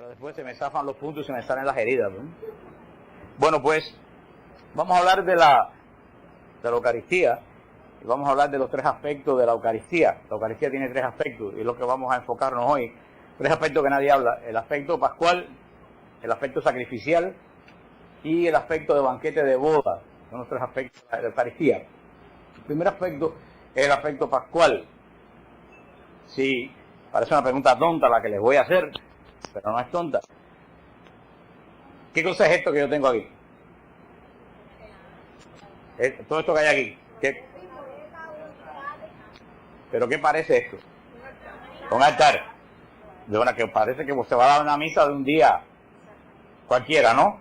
pero después se me zafan los puntos y se me salen las heridas, ¿no? Bueno, pues vamos a hablar de la Eucaristía y vamos a hablar de los tres aspectos de la Eucaristía. La Eucaristía tiene tres aspectos y es lo que vamos a enfocarnos hoy. Tres aspectos que nadie habla: el aspecto pascual, el aspecto sacrificial y el aspecto de banquete de boda. Son los tres aspectos de la Eucaristía. El primer aspecto es el aspecto pascual. Sí, parece una pregunta tonta la que les voy a hacer, pero no es tonta. ¿Qué cosa es esto que yo tengo aquí? Todo esto que hay aquí. ¿Pero qué parece esto? Un altar. De una que parece que se va a dar una misa de un día cualquiera, ¿no?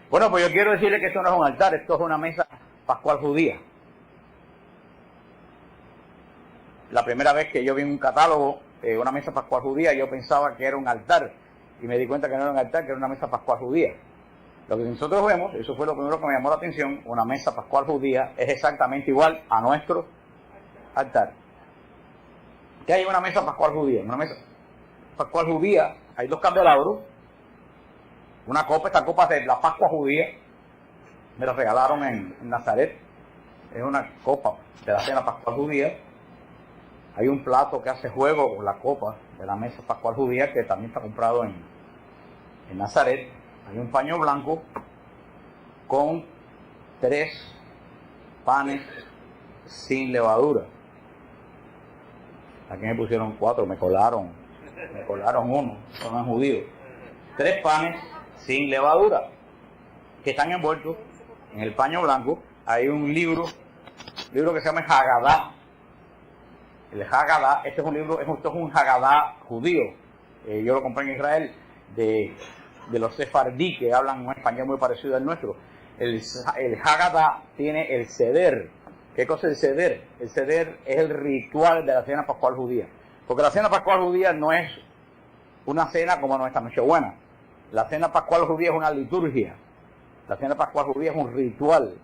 Bueno, pues yo quiero decirle que esto no es un altar, esto es una mesa pascual judía. La primera vez que yo vi en un catálogo una mesa pascual judía, yo pensaba que era un altar, y me di cuenta que no era un altar, que era una mesa pascual judía. Lo que nosotros vemos, eso fue lo primero que me llamó la atención, una mesa pascual judía es exactamente igual a nuestro altar. ¿Qué hay en una mesa pascual judía? En una mesa pascual judía hay dos candelabros, una copa, esta copa de la Pascua judía, me la regalaron en Nazaret, es una copa de la cena pascual judía. Hay un plato que hace juego con la copa de la mesa pascual judía que también está comprado en Nazaret. Hay un paño blanco con 3 panes sin levadura. Aquí me pusieron 4, me colaron uno, son judíos. 3 panes sin levadura que están envueltos en el paño blanco. Hay un libro que se llama Hagadá. El Hagadá, este es un libro, esto es un Hagadá judío. Yo lo compré en Israel de los sefardí, que hablan un español muy parecido al nuestro. El Hagadá tiene el Seder. ¿Qué cosa es el Seder? El Seder es el ritual de la cena pascual judía. Porque la cena pascual judía no es una cena como nuestra Nochebuena. La cena pascual judía es una liturgia. La cena pascual judía es un ritual,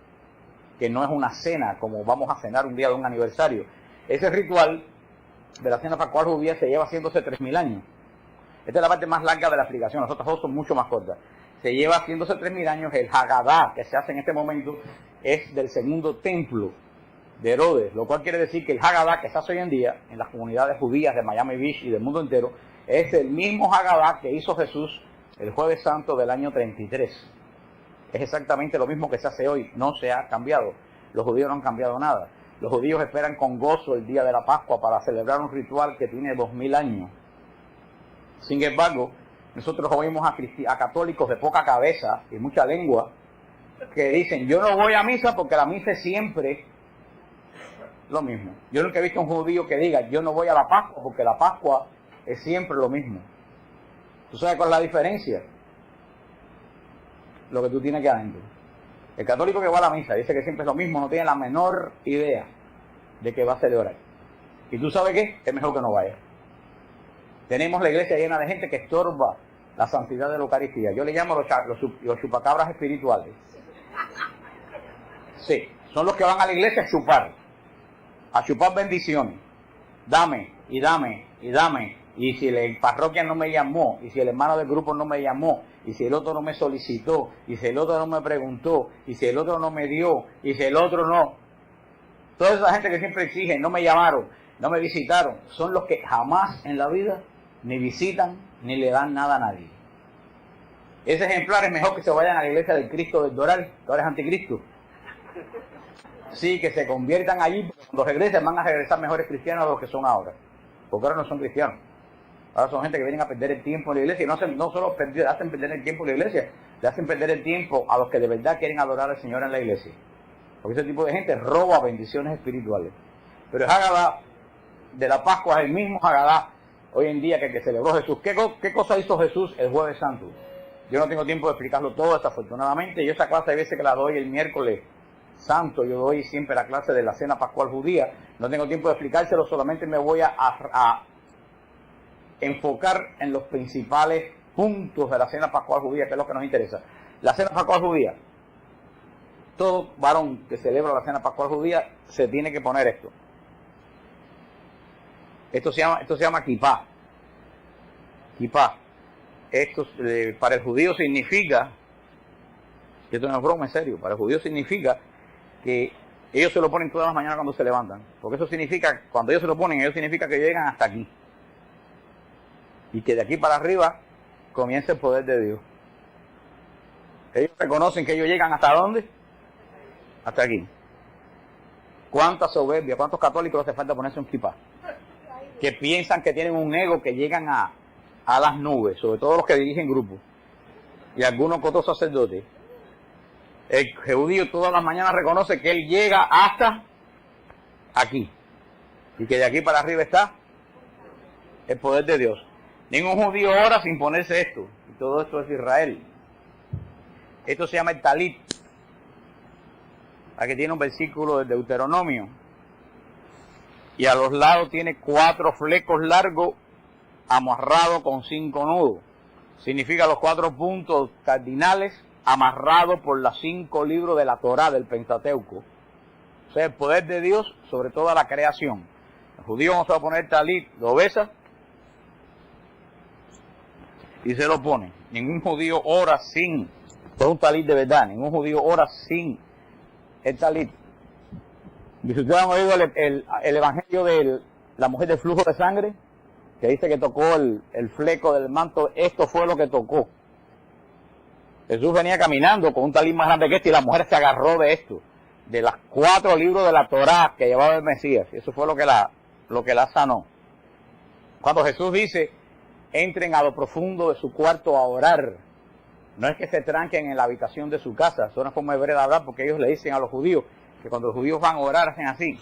que no es una cena como vamos a cenar un día de un aniversario. Ese ritual de la cena pascual judía se lleva haciéndose 3000 años. Esta es la parte más larga de la explicación, las otras dos son mucho más cortas. Se lleva haciéndose 3000 años. El Hagadá que se hace en este momento es del segundo templo de Herodes, lo cual quiere decir que el Hagadá que se hace hoy en día en las comunidades judías de Miami Beach y del mundo entero es el mismo Hagadá que hizo Jesús el Jueves Santo del año 33. Es exactamente lo mismo que se hace hoy, no se ha cambiado. Los judíos no han cambiado nada. Los judíos esperan con gozo el día de la Pascua para celebrar un ritual que tiene 2000 años. Sin embargo, nosotros oímos a católicos de poca cabeza y mucha lengua que dicen: yo no voy a misa porque la misa es siempre lo mismo. Yo nunca he visto a un judío que diga: yo no voy a la Pascua porque la Pascua es siempre lo mismo. ¿Tú sabes cuál es la diferencia? Lo que tú tienes aquí adentro. El católico que va a la misa dice que siempre es lo mismo, no tiene la menor idea de que va a celebrar. ¿Y tú sabes qué? Es mejor que no vaya. Tenemos la iglesia llena de gente que estorba la santidad de la Eucaristía. Yo le llamo los chupacabras espirituales. Sí, son los que van a la iglesia a chupar bendiciones. Dame, y dame, y dame. Y si la parroquia no me llamó, y si el hermano del grupo no me llamó, y si el otro no me solicitó, y si el otro no me preguntó, y si el otro no me dio, y si el otro no. Toda esa gente que siempre exige: no me llamaron, no me visitaron, son los que jamás en la vida ni visitan ni le dan nada a nadie. Ese ejemplar es mejor que se vayan a la iglesia del Cristo del Doral, que ahora es anticristo. Sí, que se conviertan allí, cuando regresen van a regresar mejores cristianos de los que son ahora. Porque ahora no son cristianos. Ahora son gente que vienen a perder el tiempo en la iglesia, y no solo hacen perder el tiempo en la iglesia, le hacen perder el tiempo a los que de verdad quieren adorar al Señor en la iglesia. Porque ese tipo de gente roba bendiciones espirituales. Pero el Hagadá de la Pascua es el mismo Hagadá hoy en día que el que celebró Jesús. ¿Qué cosa hizo Jesús el Jueves Santo? Yo no tengo tiempo de explicarlo todo, desafortunadamente. Yo esa clase de veces que la doy el miércoles santo, yo doy siempre la clase de la cena pascual judía. No tengo tiempo de explicárselo, solamente me voy a enfocar en los principales puntos de la cena pascual judía, que es lo que nos interesa. La cena pascual judía: todo varón que celebra la cena pascual judía se tiene que poner esto. Esto se llama kipá. Kipá. esto para el judío significa, esto no es broma, en serio, para el judío significa que ellos se lo ponen todas las mañanas cuando se levantan, porque eso significa, cuando ellos se lo ponen, ellos significa que llegan hasta aquí, y que de aquí para arriba comienza el poder de Dios. Ellos reconocen que ellos llegan ¿hasta dónde? Hasta aquí. ¿Cuánta soberbia, cuántos católicos hace falta ponerse un kipá? Que piensan que tienen un ego, que llegan a las nubes, sobre todo los que dirigen grupos, y algunos otros sacerdotes. El judío todas las mañanas reconoce que él llega hasta aquí, y que de aquí para arriba está el poder de Dios. Ningún judío ora sin ponerse esto, y todo esto es Israel. Esto se llama el talit. Aquí tiene un versículo del Deuteronomio, y a los lados tiene 4 flecos largos amarrados con 5 nudos. Significa los 4 puntos cardinales amarrados por los 5 libros de la Torá, del Pentateuco. O sea, el poder de Dios sobre toda la creación. El judío vamos a poner talit, lo besa y se lo pone. Ningún judío ora sin, es un talit de verdad, ningún judío ora sin el talit. Y si ustedes han oído el evangelio de la mujer del flujo de sangre, que dice que tocó el fleco del manto, esto fue lo que tocó. Jesús venía caminando con un talit más grande que este y la mujer se agarró de esto, de los 4 libros de la Torá que llevaba el Mesías. Eso fue lo que la sanó. Cuando Jesús dice, entren a lo profundo de su cuarto a orar, no es que se tranquen en la habitación de su casa, es una forma hebrea de hablar, porque ellos le dicen a los judíos que cuando los judíos van a orar hacen así.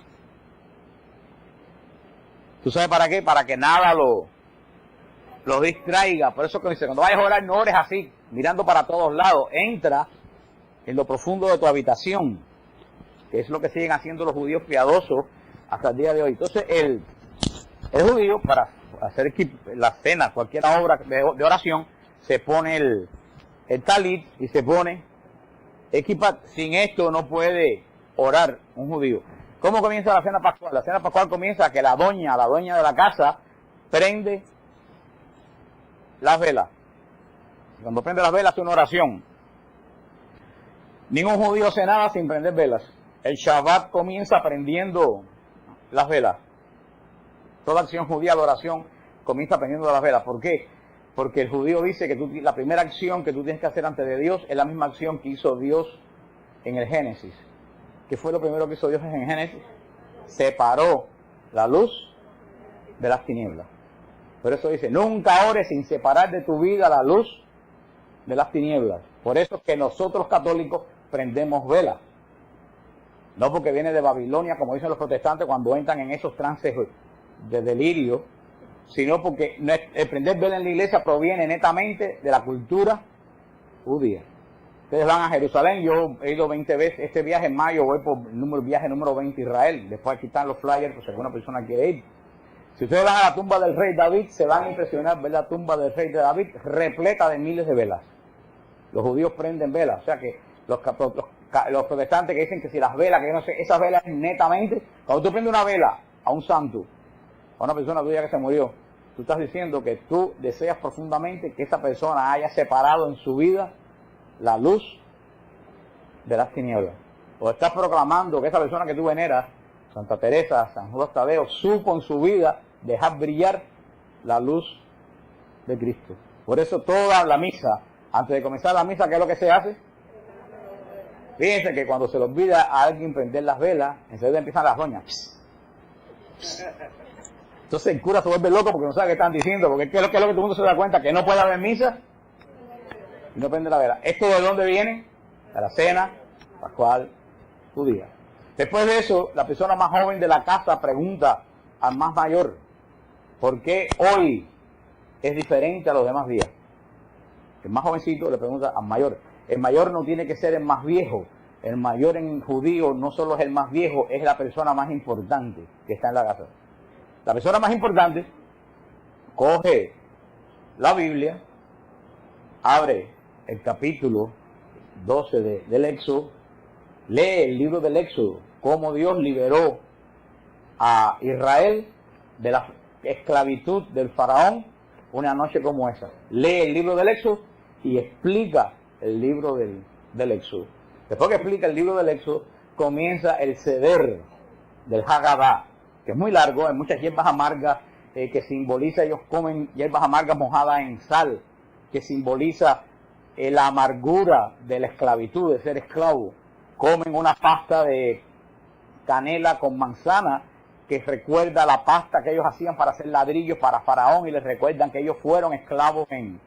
¿Tú sabes para qué? Para que nada los distraiga. Por eso que dice, cuando vayas a orar no ores así, mirando para todos lados. Entra en lo profundo de tu habitación, que es lo que siguen haciendo los judíos piadosos hasta el día de hoy. Entonces el judío, para hacer la cena, cualquier obra de oración, se pone el talit y se pone equipa. Sin esto no puede orar un judío. ¿Cómo comienza la cena pascual? La cena pascual comienza que la dueña de la casa, prende las velas. Cuando prende las velas hace una oración. Ningún judío hace nada sin prender velas. El Shabbat comienza prendiendo las velas. Toda acción judía de oración comienza prendiendo las velas. ¿Por qué? Porque el judío dice que la primera acción que tú tienes que hacer ante de Dios es la misma acción que hizo Dios en el Génesis. ¿Qué fue lo primero que hizo Dios en Génesis? Separó la luz de las tinieblas. Por eso dice, nunca ores sin separar de tu vida la luz de las tinieblas. Por eso es que nosotros católicos prendemos velas. No porque viene de Babilonia, como dicen los protestantes cuando entran en esos trances de delirio, sino porque el prender vela en la iglesia proviene netamente de la cultura judía. Ustedes van a Jerusalén, yo he ido 20 veces, este viaje en mayo voy por viaje número 20 a Israel, después aquí están los flyers por si alguna persona quiere ir. Si ustedes van a la tumba del rey David, se van a impresionar ver la tumba del rey de David repleta de miles de velas. Los judíos prenden velas, o sea que los protestantes que dicen que si las velas, que yo no sé, esas velas netamente, cuando tú prendes una vela a un santo, a una persona tuya que se murió, tú estás diciendo que tú deseas profundamente que esa persona haya separado en su vida la luz de las tinieblas. O estás proclamando que esa persona que tú veneras, Santa Teresa, San Judas Tadeo, supo en su vida dejar brillar la luz de Cristo. Por eso toda la misa, antes de comenzar la misa, ¿qué es lo que se hace? Fíjense que cuando se le olvida a alguien prender las velas, enseguida empiezan las doñas. Entonces el cura se vuelve loco porque no sabe qué están diciendo, porque ¿qué es lo que todo el mundo se da cuenta? Que no puede haber misa y no prende la vela. ¿Esto de dónde viene? De la cena pascual judía. Después de eso, la persona más joven de la casa pregunta al más mayor, ¿por qué hoy es diferente a los demás días? El más jovencito le pregunta al mayor. El mayor no tiene que ser el más viejo. El mayor en judío no solo es el más viejo, es la persona más importante que está en la casa. La persona más importante coge la Biblia, abre el capítulo 12 del Éxodo, lee el libro del Éxodo, cómo Dios liberó a Israel de la esclavitud del faraón una noche como esa, lee el libro del Éxodo y explica el libro del Éxodo. Después que explica el libro del Éxodo, comienza el Seder del Haggadah, que es muy largo, hay muchas hierbas amargas que simboliza, ellos comen hierbas amargas mojadas en sal, que simboliza la amargura de la esclavitud, de ser esclavo. Comen una pasta de canela con manzana, que recuerda la pasta que ellos hacían para hacer ladrillos para Faraón, y les recuerdan que ellos fueron esclavos en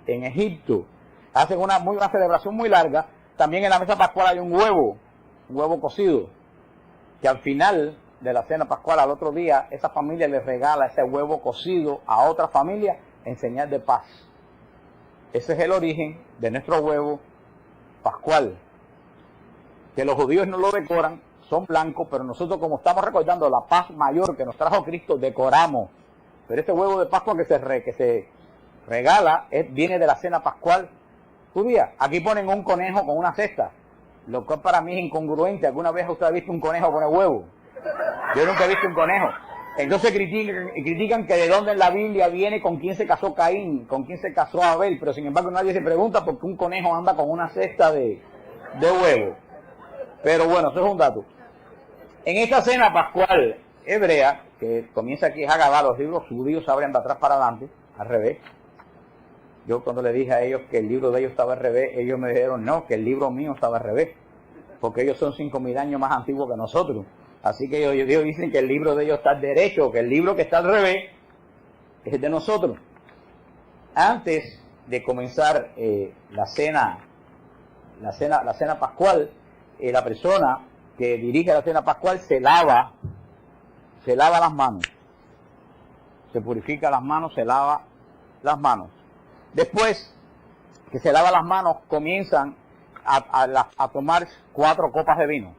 Egipto. Hacen una celebración muy larga. También en la mesa pascual hay un huevo cocido, que al final de la cena pascual, al otro día, esa familia le regala ese huevo cocido a otra familia en señal de paz. Ese es el origen de nuestro huevo pascual, que los judíos no lo decoran, son blancos, pero nosotros, como estamos recordando la paz mayor que nos trajo Cristo, decoramos. Pero este huevo de Pascua que se regala viene de la cena pascual judía. Aquí ponen un conejo con una cesta, lo cual para mí es incongruente. ¿Alguna vez usted ha visto un conejo con el huevo? Yo nunca he visto un conejo. Entonces critican que de dónde en la Biblia viene con quién se casó Caín, con quién se casó Abel, pero sin embargo nadie se pregunta por qué un conejo anda con una cesta de huevo. Pero bueno, eso es un dato. En esta cena pascual hebrea, que comienza aquí Haggadah, los libros judíos se abren de atrás para adelante, al revés. Yo cuando le dije a ellos que el libro de ellos estaba al revés, ellos me dijeron no, que el libro mío estaba al revés, porque ellos son 5.000 años más antiguos que nosotros. Así que ellos dicen que el libro de ellos está al derecho, que el libro que está al revés es el de nosotros. Antes de comenzar la cena pascual, la persona que dirige la cena pascual se lava las manos, se purifica las manos, se lava las manos. Después que se lava las manos, comienzan a tomar 4 copas de vino.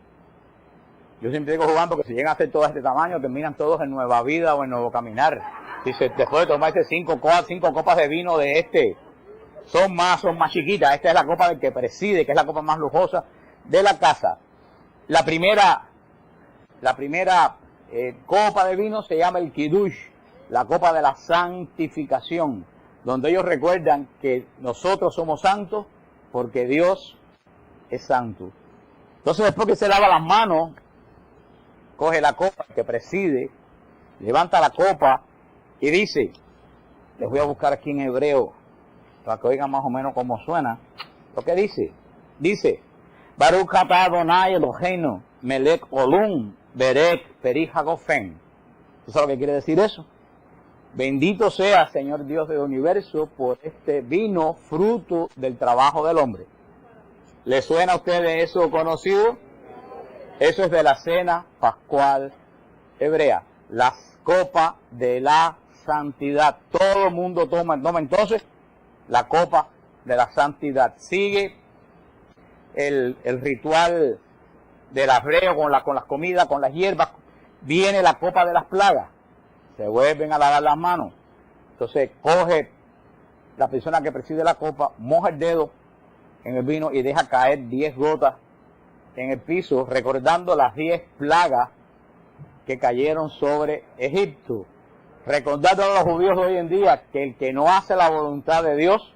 Yo siempre digo jugando que si llegan a hacer todo este tamaño, terminan todos en Nueva Vida o en Nuevo Caminar. Dice, después de tomarse 5 copas de vino de son más chiquitas. Esta es la copa del que preside, que es la copa más lujosa de la casa. La primera copa de vino se llama el Kiddush, la copa de la santificación, donde ellos recuerdan que nosotros somos santos porque Dios es santo. Entonces, después que se lava las manos, coge la copa que preside, levanta la copa y dice, les voy a buscar aquí en hebreo para que oigan más o menos cómo suena lo que dice. Dice, Baruch atah Adonai Eloheinu melech olam berek perich hagofen. ¿Tú sabes lo que quiere decir eso? Bendito sea, Señor Dios del universo, por este vino fruto del trabajo del hombre. ¿Le suena a ustedes eso conocido? Eso es de la cena pascual hebrea, la copa de la santidad. Todo el mundo toma entonces la copa de la santidad. Sigue el ritual del hebreo con las comidas, con las hierbas. Viene la copa de las plagas. Se vuelven a lavar las manos. Entonces coge la persona que preside la copa, moja el dedo en el vino y deja caer 10 gotas en el piso, recordando las 10 plagas que cayeron sobre Egipto. Recordando a los judíos de hoy en día que el que no hace la voluntad de Dios,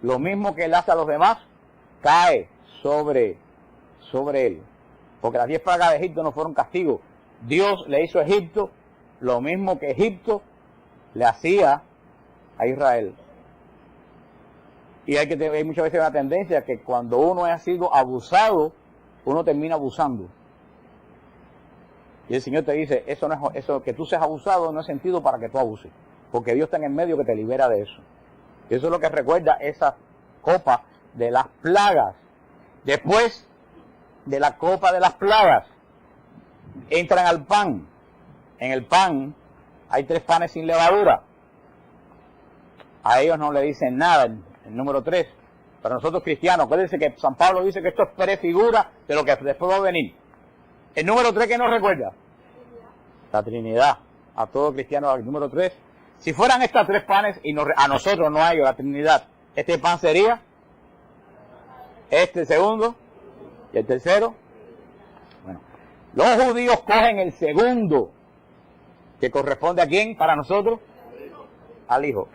lo mismo que él hace a los demás, cae sobre él. Porque las 10 plagas de Egipto no fueron castigos. Dios le hizo a Egipto lo mismo que Egipto le hacía a Israel. Y hay muchas veces una tendencia que cuando uno ha sido abusado, uno termina abusando. Y el Señor te dice, eso que tú seas abusado no es sentido para que tú abuses, porque Dios está en el medio que te libera de eso. Y eso es lo que recuerda esa copa de las plagas. Después de la copa de las plagas, entran al pan. En el pan hay 3 panes sin levadura. A ellos no le dicen nada, el número 3. Para nosotros cristianos, acuérdense que San Pablo dice que esto es prefigura de lo que después va a venir. El número 3, ¿qué nos recuerda? La Trinidad. A todo cristiano, el número 3. Si fueran estas 3 panes y a nosotros no hay la Trinidad, este pan sería este segundo y el tercero. Bueno, los judíos cogen el segundo, que corresponde a quién para nosotros, al Hijo.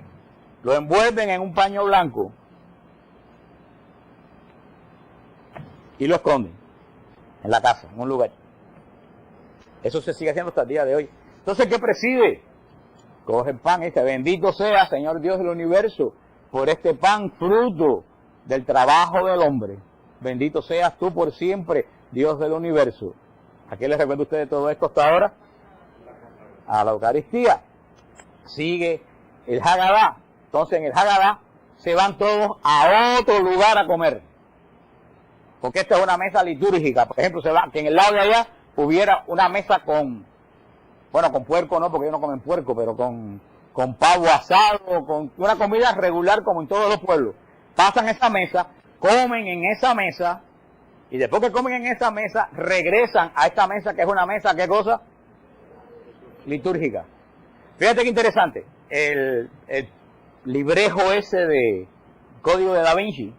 lo envuelven en un paño blanco y lo esconden en la casa, en un lugar. Eso se sigue haciendo hasta el día de hoy. Entonces, ¿qué preside? Coge el pan este, bendito sea, Señor Dios del universo, por este pan, fruto del trabajo del hombre. Bendito seas tú por siempre, Dios del universo. ¿A qué les recuerda usted de todo esto hasta ahora? A la Eucaristía. Sigue el Hagadá. Entonces, en el Hagadá se van todos a otro lugar a comer. Porque esta es una mesa litúrgica. Por ejemplo, se va que en el lado de allá hubiera una mesa con puerco no, porque ellos no comen puerco, pero con pavo asado, con una comida regular como en todos los pueblos. Pasan esa mesa, comen en esa mesa, y después que comen en esa mesa, regresan a esta mesa, que es una mesa, ¿qué cosa? Litúrgica. Fíjate qué interesante, el librejo ese de Código de Da Vinci,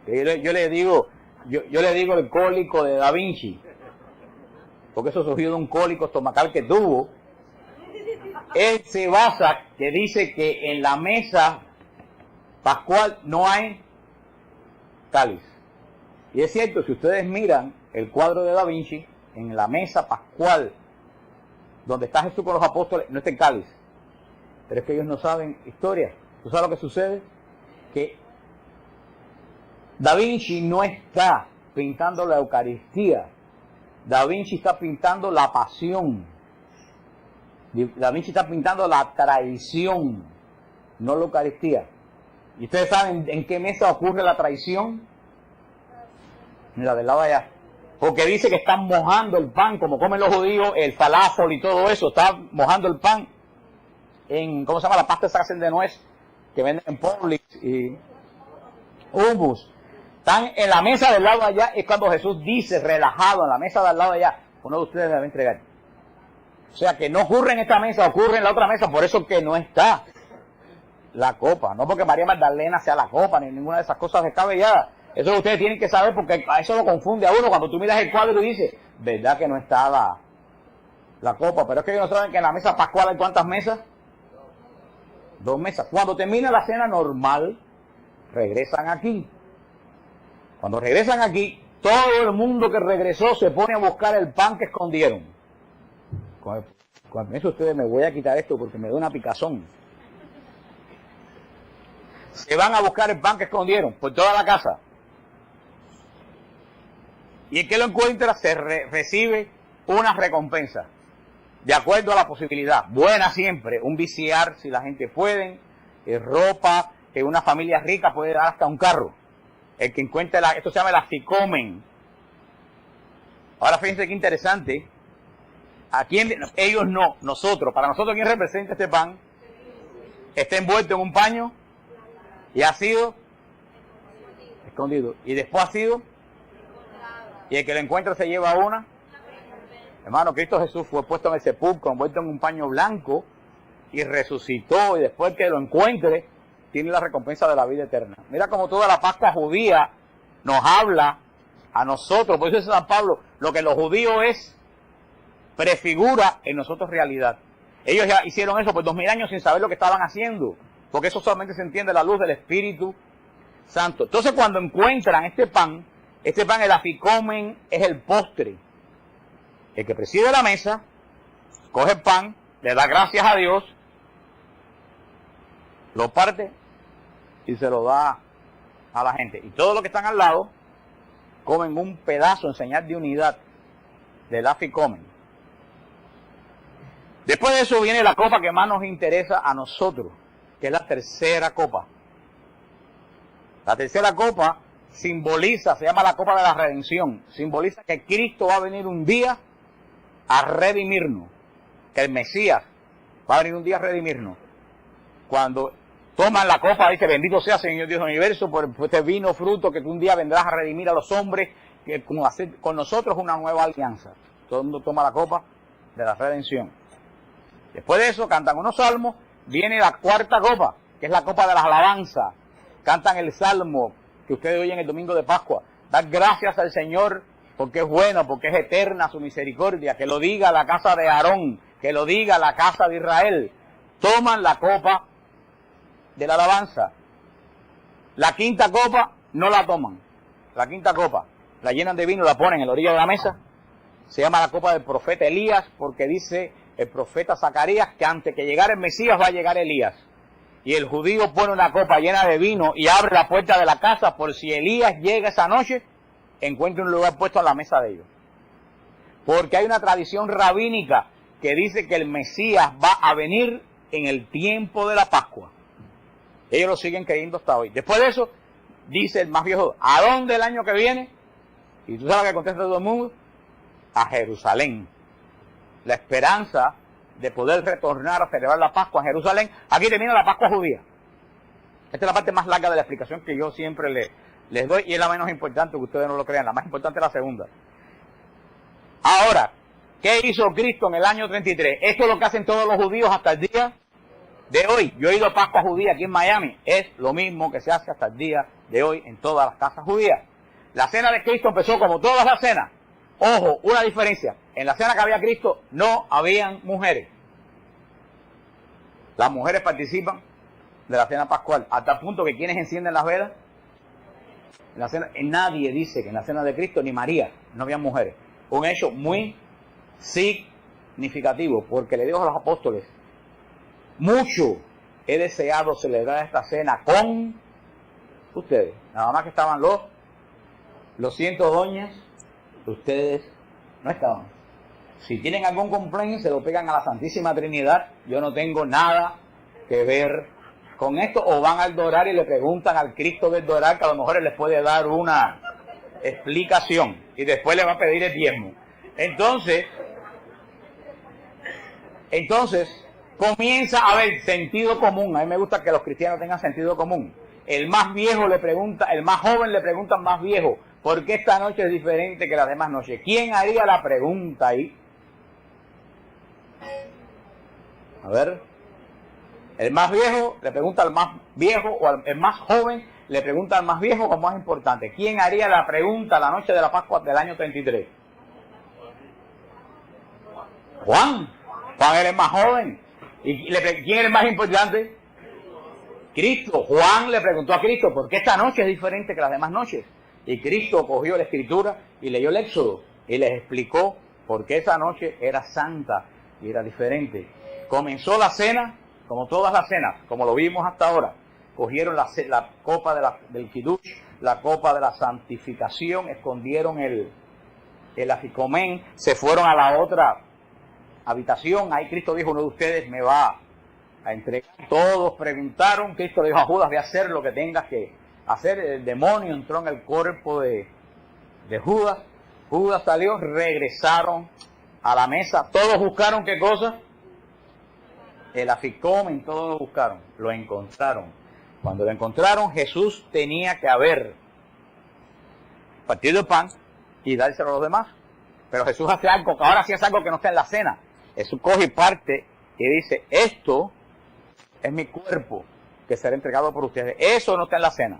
que yo le digo el cólico de Da Vinci, porque eso surgió de un cólico estomacal que tuvo. Él se basa, que dice que en la mesa pascual no hay cáliz. Y es cierto, si ustedes miran el cuadro de Da Vinci, en la mesa pascual, donde está Jesús con los apóstoles, no está el cáliz. Pero es que ellos no saben historia. ¿Tú sabes lo que sucede? Que Da Vinci no está pintando la Eucaristía. Da Vinci está pintando la pasión. Da Vinci está pintando la traición, no la Eucaristía. ¿Y ustedes saben en qué mesa ocurre la traición? En la del lado de allá. Porque dice que están mojando el pan, como comen los judíos, el falafel y todo eso, está mojando el pan en, ¿cómo se llama? La pasta esa que hacen de nuez, que venden en Publix y hummus. Están en la mesa del lado de allá, es cuando Jesús dice, relajado, en la mesa del lado de allá, uno de ustedes me va a entregar. O sea, que no ocurre en esta mesa, ocurre en la otra mesa, por eso que no está la copa. No porque María Magdalena sea la copa, ni ninguna de esas cosas descabelladas. Eso ustedes tienen que saber, porque a eso lo confunde a uno cuando tú miras el cuadro y dices, ¿verdad que no está la copa? Pero es que ellos no saben que en la mesa pascual hay ¿cuántas mesas? 2 mesas. Cuando termina la cena normal, regresan aquí. Cuando regresan aquí, todo el mundo que regresó se pone a buscar el pan que escondieron. Con eso ustedes me voy a quitar esto porque me da una picazón. Se van a buscar el pan que escondieron por toda la casa. Y el que lo encuentra recibe una recompensa, de acuerdo a la posibilidad. Buena siempre, un VCR si la gente puede, ropa, que una familia rica puede dar hasta un carro. El que encuentre esto se llama el aficomen. Ahora fíjense qué interesante. ¿A quién? Ellos no, nosotros. Para nosotros, ¿quién representa este pan? Está envuelto en un paño y ha sido escondido. Y después ha sido, y el que lo encuentra se lleva una. Hermano, Cristo Jesús fue puesto en el sepulcro, envuelto en un paño blanco y resucitó. Y después que lo encuentre, tiene la recompensa de la vida eterna. Mira como toda la Pascua judía nos habla a nosotros. Por eso dice San Pablo, lo que los judíos es, prefigura en nosotros realidad. Ellos ya hicieron eso por 2000 años sin saber lo que estaban haciendo, porque eso solamente se entiende a la luz del Espíritu Santo. Entonces cuando encuentran este pan, el aficomen, es el postre. El que preside la mesa, coge el pan, le da gracias a Dios, lo parte y se lo da a la gente. Y todos los que están al lado comen un pedazo en señal de unidad del aficomen. Después de eso viene la copa que más nos interesa a nosotros, que es la tercera copa. La tercera copa simboliza, se llama la copa de la redención, simboliza que Cristo va a venir un día a redimirnos, que el Mesías va a venir un día a redimirnos. Cuando toman la copa, dice, bendito sea Señor Dios del universo, por este vino fruto que tú un día vendrás a redimir a los hombres, que como hacer con nosotros una nueva alianza. Todo el mundo toma la copa de la redención. Después de eso cantan unos salmos, viene la cuarta copa, que es la copa de las alabanzas. Cantan el salmo que ustedes oyen el domingo de Pascua. Dar gracias al Señor porque es bueno, porque es eterna su misericordia. Que lo diga la casa de Aarón, que lo diga la casa de Israel. Toman la copa de la alabanza. La quinta copa no la toman. La quinta copa la llenan de vino, la ponen en la orilla de la mesa. Se llama la copa del profeta Elías, porque dice el profeta Zacarías que antes que llegara el Mesías va a llegar Elías. Y el judío pone una copa llena de vino y abre la puerta de la casa por si Elías llega esa noche, encuentre un lugar puesto en la mesa de ellos. Porque hay una tradición rabínica que dice que el Mesías va a venir en el tiempo de la Pascua. Ellos lo siguen creyendo hasta hoy. Después de eso, dice el más viejo, ¿a dónde el año que viene? Y tú sabes que contesta todo el mundo, a Jerusalén. La esperanza de poder retornar a celebrar la Pascua en Jerusalén. Aquí termina la Pascua judía. Esta es la parte más larga de la explicación que yo siempre les doy y es la menos importante, que ustedes no lo crean. La más importante es la segunda. Ahora, ¿qué hizo Cristo en el año 33? Esto es lo que hacen todos los judíos hasta el día de hoy. Yo he ido a Pascua judía aquí en Miami. Es lo mismo que se hace hasta el día de hoy en todas las casas judías. La cena de Cristo empezó como todas las cenas. Ojo, una diferencia. En la cena que había Cristo no habían mujeres. Las mujeres participan de la cena pascual. Hasta el punto que quienes encienden las velas. En la cena, nadie dice que en la cena de Cristo, ni María, no habían mujeres. Un hecho muy significativo, porque le dijo a los apóstoles, mucho he deseado celebrar esta cena con ustedes. Nada más que estaban los 100 doñas, ustedes no estaban. Si tienen algún complaint, se lo pegan a la Santísima Trinidad. Yo no tengo nada que ver con esto. O van al Dorar y le preguntan al Cristo del Dorar, que a lo mejor él les puede dar una explicación. Y después le va a pedir el diezmo. Entonces comienza a haber sentido común. A mí me gusta que los cristianos tengan sentido común. El más viejo le pregunta, el más joven le pregunta al más viejo, ¿por qué esta noche es diferente que las demás noches? ¿Quién haría la pregunta ahí? A ver. El más viejo le pregunta al más viejo, o el más joven le pregunta al más viejo o más importante. ¿Quién haría la pregunta la noche de la Pascua del año 33? Juan. Juan era el más joven. ¿Y quién era el más importante? Cristo. Juan le preguntó a Cristo, ¿por qué esta noche es diferente que las demás noches? Y Cristo cogió la Escritura y leyó el Éxodo y les explicó por qué esa noche era santa y era diferente. Comenzó la cena, como todas las cenas, como lo vimos hasta ahora. Cogieron la copa del Kiddush, la copa de la santificación, escondieron el afikomen, se fueron a la otra habitación. Ahí Cristo dijo, uno de ustedes me va a entregar. Todos preguntaron, Cristo le dijo a Judas, ve a hacer lo que tengas que hacer. El demonio entró en el cuerpo de Judas. Judas salió, regresaron a la mesa. Todos buscaron, ¿qué cosa? El afikomen, todos lo buscaron. Lo encontraron. Cuando lo encontraron, Jesús tenía que haber partido el pan y dárselo a los demás. Pero Jesús hace algo, que ahora sí es algo que no está en la cena. Jesús coge parte y dice, esto es mi cuerpo que será entregado por ustedes. Eso no está en la cena.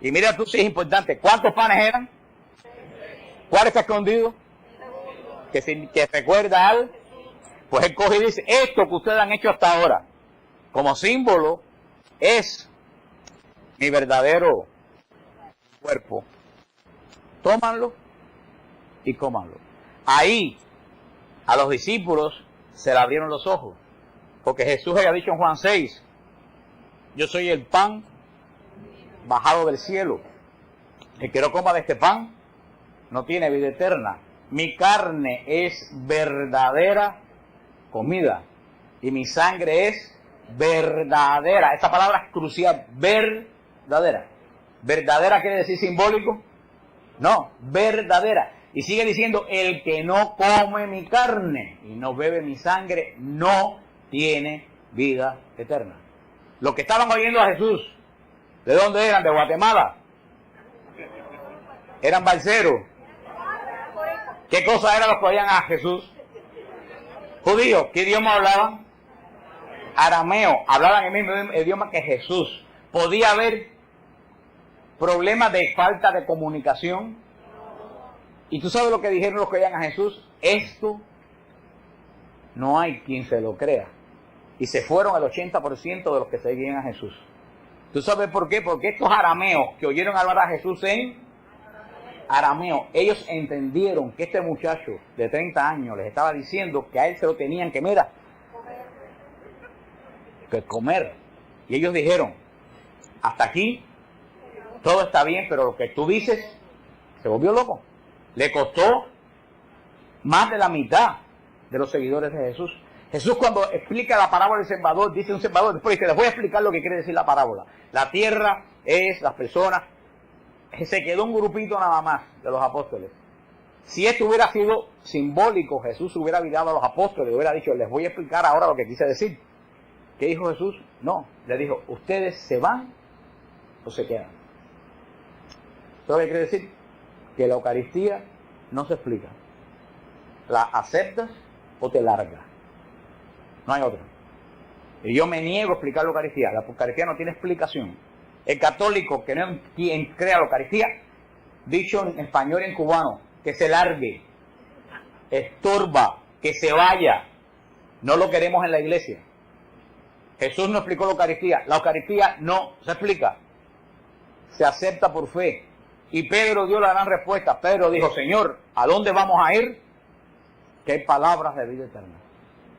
Y mira tú si es importante, ¿cuántos panes eran? ¿Cuál está escondido? Que recuerda al... Pues él coge y dice, esto que ustedes han hecho hasta ahora, como símbolo, es mi verdadero cuerpo. Tómanlo y cómanlo. Ahí a los discípulos se le abrieron los ojos, porque Jesús había dicho en Juan 6, yo soy el pan bajado del cielo. El que no coma de este pan no tiene vida eterna. Mi carne es verdadera comida y mi sangre es verdadera. Esta palabra es crucial, verdadera. ¿Verdadera quiere decir simbólico? No, verdadera. Y sigue diciendo, el que no come mi carne y no bebe mi sangre no tiene vida eterna. Los que estaban oyendo a Jesús, ¿de dónde eran? ¿De Guatemala? ¿Eran balseros? ¿Qué cosa eran los que oían a Jesús? Judíos. ¿Qué idioma hablaban? Arameo. Hablaban el mismo idioma que Jesús. ¿Podía haber problemas de falta de comunicación? ¿Y tú sabes lo que dijeron los que oían a Jesús? Esto no hay quien se lo crea. y se fueron el 80% de los que seguían a Jesús. ¿Tú sabes por qué? Porque estos arameos que oyeron hablar a Jesús en arameo, ellos entendieron que este muchacho de 30 años les estaba diciendo que a él se lo tenían que, mira, que comer. Y ellos dijeron, hasta aquí todo está bien, pero lo que tú dices, se volvió loco. Le costó más de la mitad de los seguidores de Jesús. Jesús, cuando explica la parábola del sembrador, dice un sembrador, después dice, les voy a explicar lo que quiere decir la parábola. La tierra es las personas. Se quedó un grupito nada más de los apóstoles. Si esto hubiera sido simbólico, Jesús hubiera virado a los apóstoles, hubiera dicho, les voy a explicar ahora lo que quise decir. ¿Qué dijo Jesús? No, le dijo, ustedes se van o se quedan. ¿Eso qué quiere decir? Que la Eucaristía no se explica. La aceptas o te largas. No hay otra. Y yo me niego a explicar la Eucaristía. La Eucaristía no tiene explicación. El católico que no crea la Eucaristía, dicho en español y en cubano, que se largue, estorba, que se vaya. No lo queremos en la iglesia. Jesús no explicó la Eucaristía. La Eucaristía no se explica. Se acepta por fe. Y Pedro dio la gran respuesta. Pedro dijo, Señor, ¿a dónde vamos a ir? Que hay palabras de vida eterna.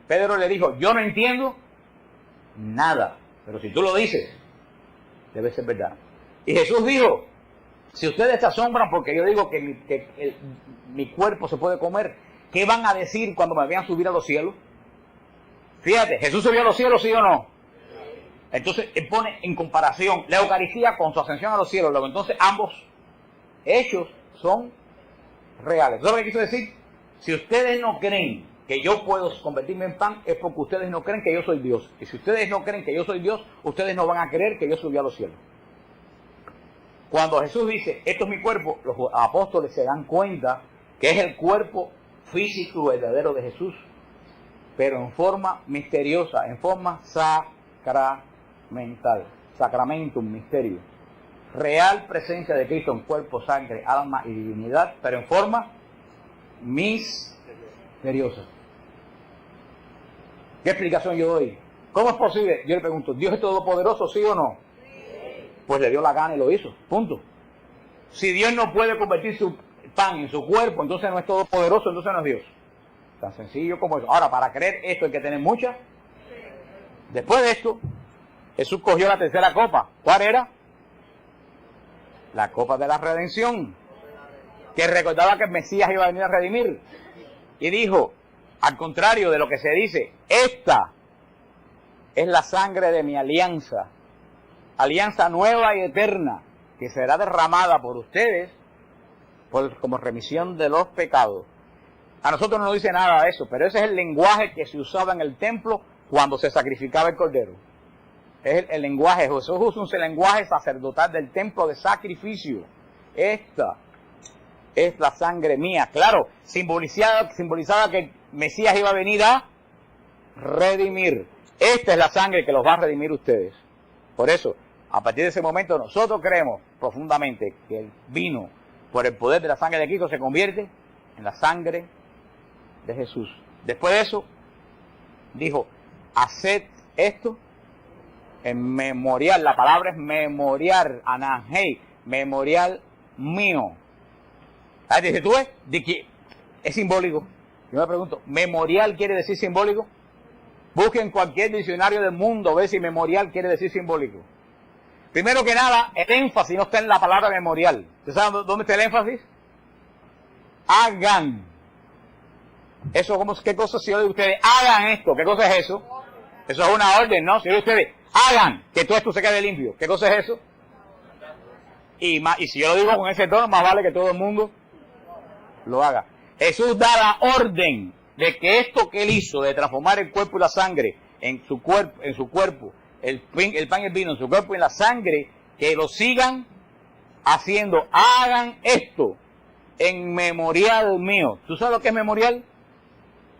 Pedro le dijo, yo no entiendo nada, pero si tú lo dices, debe ser verdad. Y Jesús dijo, si ustedes se asombran porque yo digo que mi cuerpo se puede comer, ¿qué van a decir cuando me vean subir a los cielos? Fíjate, ¿Jesús subió a los cielos, sí o no? Entonces, él pone en comparación la Eucaristía con su ascensión a los cielos. Luego, entonces, ambos hechos son reales. ¿Sabes lo que quiso decir? Si ustedes no creen que yo puedo convertirme en pan, es porque ustedes no creen que yo soy Dios. Y si ustedes no creen que yo soy Dios, ustedes no van a creer que yo subí a los cielos. Cuando Jesús dice, esto es mi cuerpo, los apóstoles se dan cuenta que es el cuerpo físico verdadero de Jesús, pero en forma misteriosa, en forma sacramental. Sacramentum, misterio. Real presencia de Cristo en cuerpo, sangre, alma y divinidad, pero en forma misteriosa. ¿Qué explicación yo doy? ¿Cómo es posible? Yo le pregunto, ¿Dios es todopoderoso, sí o no? Sí. Pues le dio la gana y lo hizo, punto. Si Dios no puede convertir su pan en su cuerpo, entonces no es todopoderoso, entonces no es Dios. Tan sencillo como eso. Ahora, para creer esto hay que tener mucha. Después de esto, Jesús cogió la tercera copa. ¿Cuál era? La copa de la redención, que recordaba que el Mesías iba a venir a redimir. Y dijo, al contrario de lo que se dice, esta es la sangre de mi alianza, alianza nueva y eterna, que será derramada por ustedes como remisión de los pecados. A nosotros no nos dice nada de eso, pero ese es el lenguaje que se usaba en el templo cuando se sacrificaba el cordero. Es el lenguaje, Jesús usa un lenguaje sacerdotal del templo de sacrificio. Esta es la sangre mía. Claro, simbolizaba que el Mesías iba a venir a redimir. Esta es la sangre que los va a redimir ustedes. Por eso, a partir de ese momento, nosotros creemos profundamente que el vino, por el poder de la sangre de Cristo, se convierte en la sangre de Jesús. Después de eso, dijo, haced esto en memorial. La palabra es memorial, anangei, memorial mío. Ahí dice, ¿tú ves? De que es simbólico. Yo me pregunto, ¿memorial quiere decir simbólico? Busquen cualquier diccionario del mundo, ve si memorial quiere decir simbólico. Primero que nada, el énfasis no está en la palabra memorial. ¿Ustedes saben dónde está el énfasis? Hagan. Eso, ¿qué cosa si yo le digo a ustedes? Hagan esto. ¿Qué cosa es eso? Eso es una orden, ¿no? Si yo le digo a ustedes, hagan que todo esto se quede limpio. ¿Qué cosa es eso? Y si yo lo digo con ese tono, más vale que todo el mundo lo haga. Jesús da la orden de que esto que él hizo, de transformar el cuerpo y la sangre en su cuerpo, el pan y el vino en su cuerpo y en la sangre, que lo sigan haciendo. Hagan esto en memorial mío. ¿Tú sabes lo que es memorial?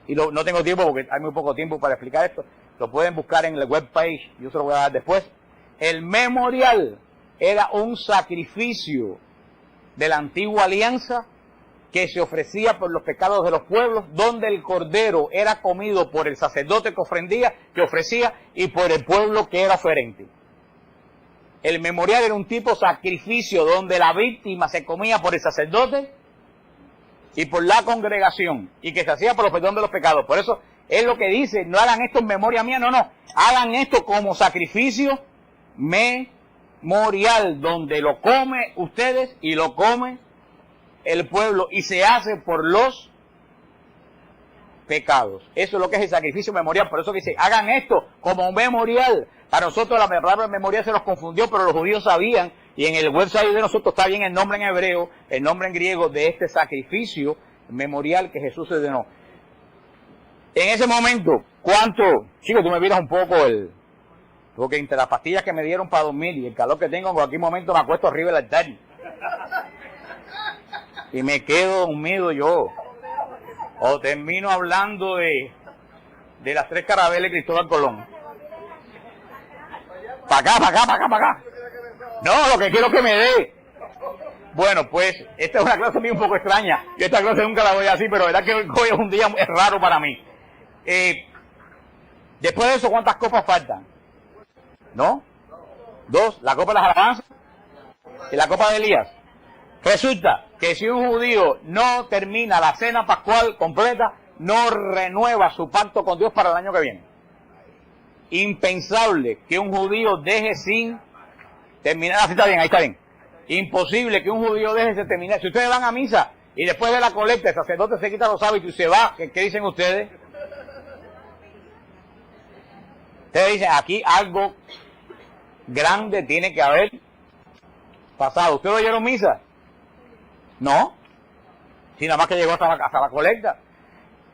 Y no tengo tiempo porque hay muy poco tiempo para explicar esto. Lo pueden buscar en la webpage, yo se lo voy a dar después. El memorial era un sacrificio de la antigua alianza que se ofrecía por los pecados de los pueblos, donde el cordero era comido por el sacerdote que ofrecía y por el pueblo que era oferente. El memorial era un tipo de sacrificio donde la víctima se comía por el sacerdote y por la congregación, y que se hacía por los perdón de los pecados. Por eso es lo que dice, no hagan esto en memoria mía, no, hagan esto como sacrificio memorial, donde lo come ustedes y lo come el pueblo, y se hace por los pecados. Eso es lo que es el sacrificio memorial. Por eso que dice, hagan esto como memorial. Para nosotros la palabra memorial se nos confundió, pero los judíos sabían, y en el website de nosotros está bien el nombre en hebreo, el nombre en griego de este sacrificio memorial que Jesús ordenó. En ese momento, ¿cuánto? Chicos, tú me miras un poco porque entre las pastillas que me dieron para dormir y el calor que tengo, en cualquier momento me acuesto arriba del altar. Y me quedo dormido yo. O termino hablando de las 3 carabelas de Cristóbal Colón. Para acá. No, lo que quiero es que me dé. Bueno, pues, esta es una clase mía un poco extraña. Yo esta clase nunca la voy así, pero la verdad que hoy es un día raro para mí. Después de eso, ¿cuántas copas faltan? ¿No? 2, la copa de las alabanzas y la copa de Elías. Resulta que si un judío no termina la cena pascual completa, no renueva su pacto con Dios para el año que viene. Impensable que un judío deje sin terminar. Así está bien, ahí está bien. Imposible que un judío deje sin terminar. Si ustedes van a misa y después de la colecta el sacerdote se quita los hábitos y se va, ¿qué dicen ustedes? Ustedes dicen, aquí algo grande tiene que haber pasado. ¿Ustedes oyeron misa? No. Si nada más que llegó hasta la colecta.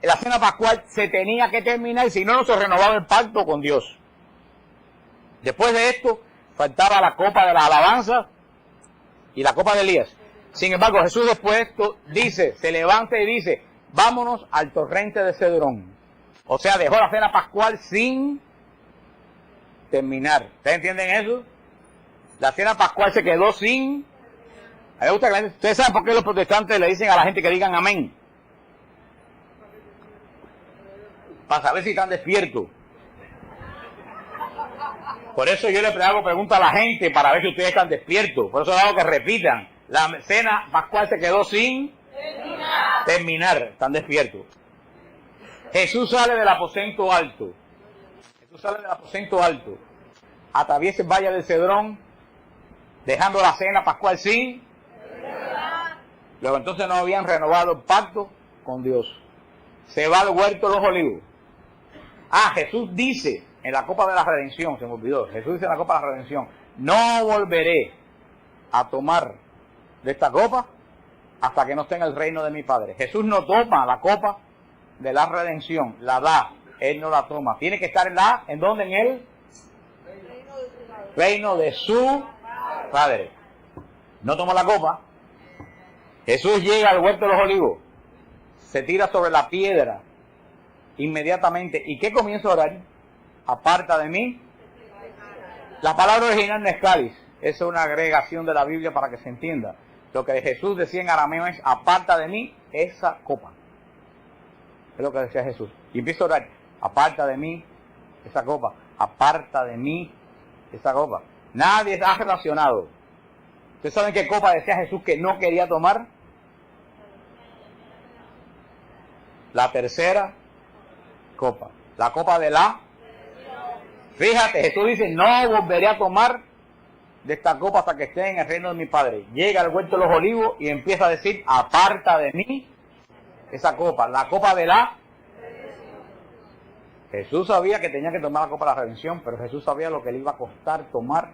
La cena pascual se tenía que terminar, y si no, no se renovaba el pacto con Dios. Después de esto, faltaba la copa de la alabanza y la copa de Elías. Sin embargo, Jesús después de esto dice, se levanta y dice, vámonos al torrente de Cedrón. O sea, dejó la cena pascual sin terminar. ¿Ustedes entienden eso? La cena pascual se quedó sin... A mí me gusta que la gente... ¿Ustedes saben por qué los protestantes le dicen a la gente que digan amén? Para saber si están despiertos. Por eso yo le hago preguntas a la gente para ver si ustedes están despiertos. Por eso hago que repitan. La cena pascual se quedó sin terminar. Están despiertos. Jesús sale del aposento alto. Atraviesa el valle del Cedrón, dejando la cena pascual sin. Luego entonces no habían renovado el pacto con Dios. Se va al huerto de los olivos. Jesús dice en la copa de la redención, se me olvidó, Jesús dice en la copa de la redención, no volveré a tomar de esta copa hasta que no esté en el reino de mi Padre. Jesús no toma la copa de la redención, la da, Él no la toma. Tiene que estar ¿en dónde? En el reino de su Padre. No toma la copa. Jesús llega al huerto de los olivos, se tira sobre la piedra inmediatamente. ¿Y qué comienza a orar? Aparta de mí. La palabra original no es cáliz, es una agregación de la Biblia para que se entienda. Lo que Jesús decía en arameo es, aparta de mí esa copa. Es lo que decía Jesús. Y empieza a orar, aparta de mí esa copa, aparta de mí esa copa. Nadie ha relacionado. ¿Ustedes saben qué copa decía Jesús que no quería tomar? La tercera copa. La copa de la... Fíjate, Jesús dice, no volveré a tomar de esta copa hasta que esté en el reino de mi Padre. Llega al huerto de los olivos y empieza a decir, aparta de mí esa copa. La copa de la... Jesús sabía que tenía que tomar la copa de la redención, pero Jesús sabía lo que le iba a costar tomar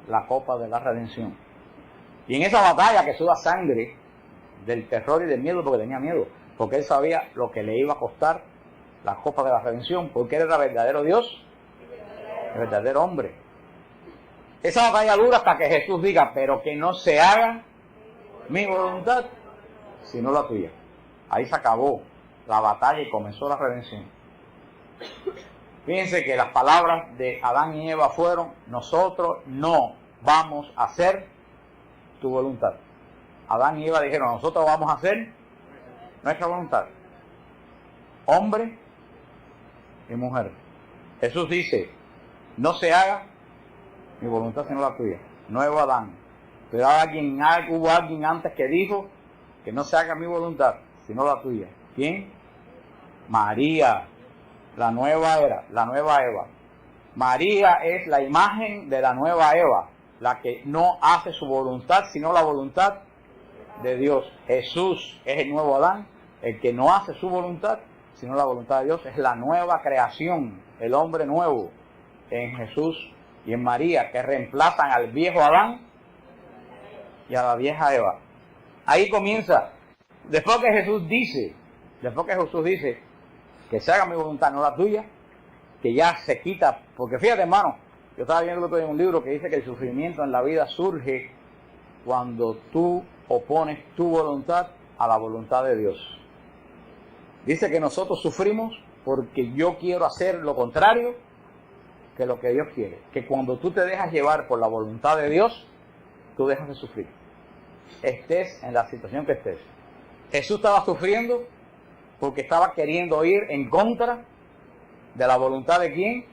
la copa de la redención. Y en esa batalla que suda sangre del terror y del miedo, porque tenía miedo, porque él sabía lo que le iba a costar la copa de la redención, porque él era verdadero Dios, el verdadero hombre. Esa batalla dura hasta que Jesús diga, pero que no se haga mi voluntad, sino la tuya. Ahí se acabó la batalla y comenzó la redención. Fíjense que las palabras de Adán y Eva fueron, nosotros no vamos a hacer tu voluntad. Adán y Eva dijeron, nosotros vamos a hacer nuestra voluntad. Hombre y mujer. Jesús dice, no se haga mi voluntad sino la tuya. Nuevo Adán. Pero hubo alguien antes que dijo que no se haga mi voluntad sino la tuya. ¿Quién? María, la nueva era, la nueva Eva. María es la imagen de la nueva Eva, la que no hace su voluntad sino la voluntad de Dios. Jesús es el nuevo Adán, el que no hace su voluntad sino la voluntad de Dios. Es la nueva creación, el hombre nuevo en Jesús y en María, que reemplazan al viejo Adán y a la vieja Eva. Ahí comienza. Después que Jesús dice que se haga mi voluntad, no la tuya, que ya se quita, porque fíjate, hermano, yo estaba viendo en un libro que dice que el sufrimiento en la vida surge cuando tú opones tu voluntad a la voluntad de Dios. Dice que nosotros sufrimos porque yo quiero hacer lo contrario que lo que Dios quiere. Que cuando tú te dejas llevar por la voluntad de Dios, tú dejas de sufrir. Estés en la situación que estés. Jesús estaba sufriendo porque estaba queriendo ir en contra de la voluntad de ¿quién?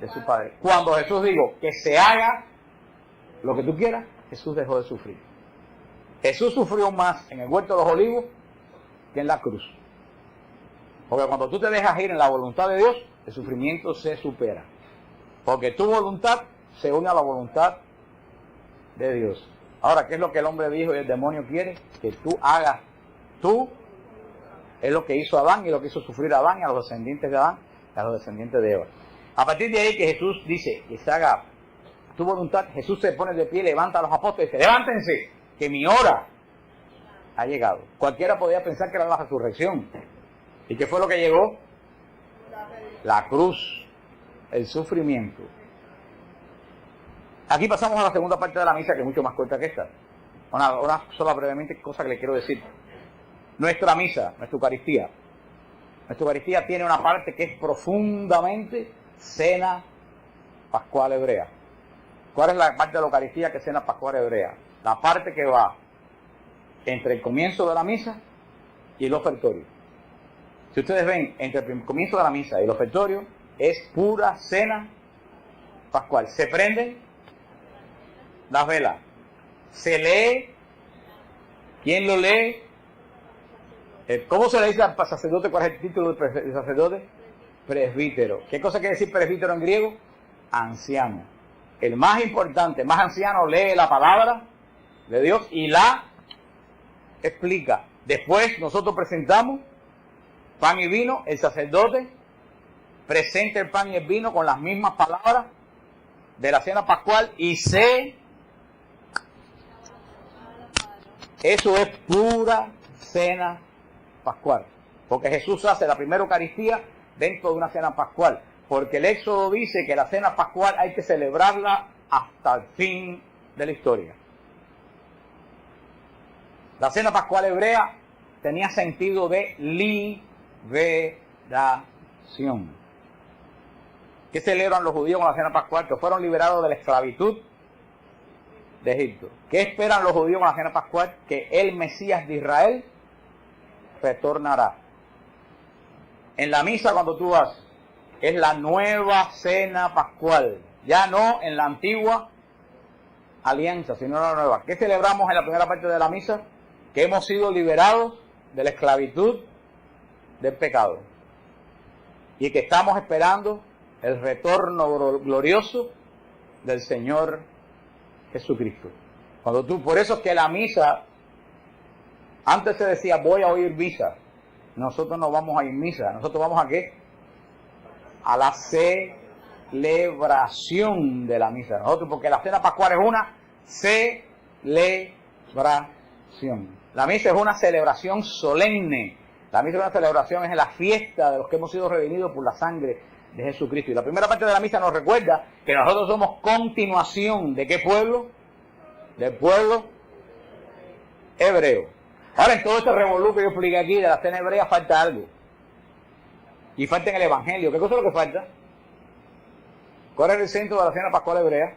De su Padre. Cuando Jesús dijo que se haga lo que tú quieras, Jesús dejó de sufrir. Jesús sufrió más en el huerto de los olivos que en la cruz. Porque cuando tú te dejas ir en la voluntad de Dios, el sufrimiento se supera. Porque tu voluntad se une a la voluntad de Dios. Ahora, ¿qué es lo que el hombre dijo y el demonio quiere? Que tú hagas tú. Es lo que hizo Adán y lo que hizo sufrir a Adán y a los descendientes de Adán y a los descendientes de Eva. A partir de ahí que Jesús dice que se haga tu voluntad, Jesús se pone de pie, levanta a los apóstoles y dice, levántense, que mi hora ha llegado. Cualquiera podía pensar que era la resurrección. ¿Y qué fue lo que llegó? La cruz, el sufrimiento. Aquí pasamos a la segunda parte de la misa, que es mucho más corta que esta. Una sola brevemente cosa que le quiero decir. Nuestra misa, nuestra Eucaristía tiene una parte que es profundamente cena pascual hebrea. ¿Cuál es la parte de la Eucaristía que es cena pascual hebrea? La parte que va entre el comienzo de la misa y el ofertorio. Si ustedes ven, entre el comienzo de la misa y el ofertorio, es pura cena pascual. Se prenden las velas. Se lee. ¿Quién lo lee? ¿Cómo se le dice al sacerdote? ¿Cuál es el título del sacerdote? Presbítero. ¿Qué cosa quiere decir presbítero en griego? Anciano. El más importante, más anciano, lee la palabra de Dios y la explica. Después nosotros presentamos pan y vino, el sacerdote presenta el pan y el vino con las mismas palabras de la cena pascual y eso es pura cena pascual, porque Jesús hace la primera Eucaristía dentro de una cena pascual, porque el Éxodo dice que la cena pascual hay que celebrarla hasta el fin de la historia. La cena pascual hebrea tenía sentido de liberación. ¿Qué celebran los judíos con la cena pascual? Que fueron liberados de la esclavitud de Egipto. ¿Qué esperan los judíos con la cena pascual? Que el Mesías de Israel retornará. En la misa cuando tú vas, es la nueva cena pascual, ya no en la antigua alianza, sino la nueva. ¿Qué celebramos en la primera parte de la misa? Que hemos sido liberados de la esclavitud del pecado y que estamos esperando el retorno glorioso del Señor Jesucristo. Por eso es que la misa, antes se decía voy a oír misa, nosotros no vamos a ir misa, nosotros vamos a ¿qué? A la celebración de la misa. Nosotros, porque la cena pascual es una celebración. La misa es una celebración solemne. La misa es una celebración, es la fiesta de los que hemos sido redimidos por la sangre de Jesucristo. Y la primera parte de la misa nos recuerda que nosotros somos continuación ¿de qué pueblo? Del pueblo hebreo. Ahora, en todo este revolú que yo expliqué aquí de la cena hebrea falta algo. Y falta en el Evangelio. ¿Qué cosa es lo que falta? ¿Cuál es el centro de la cena pascual hebrea?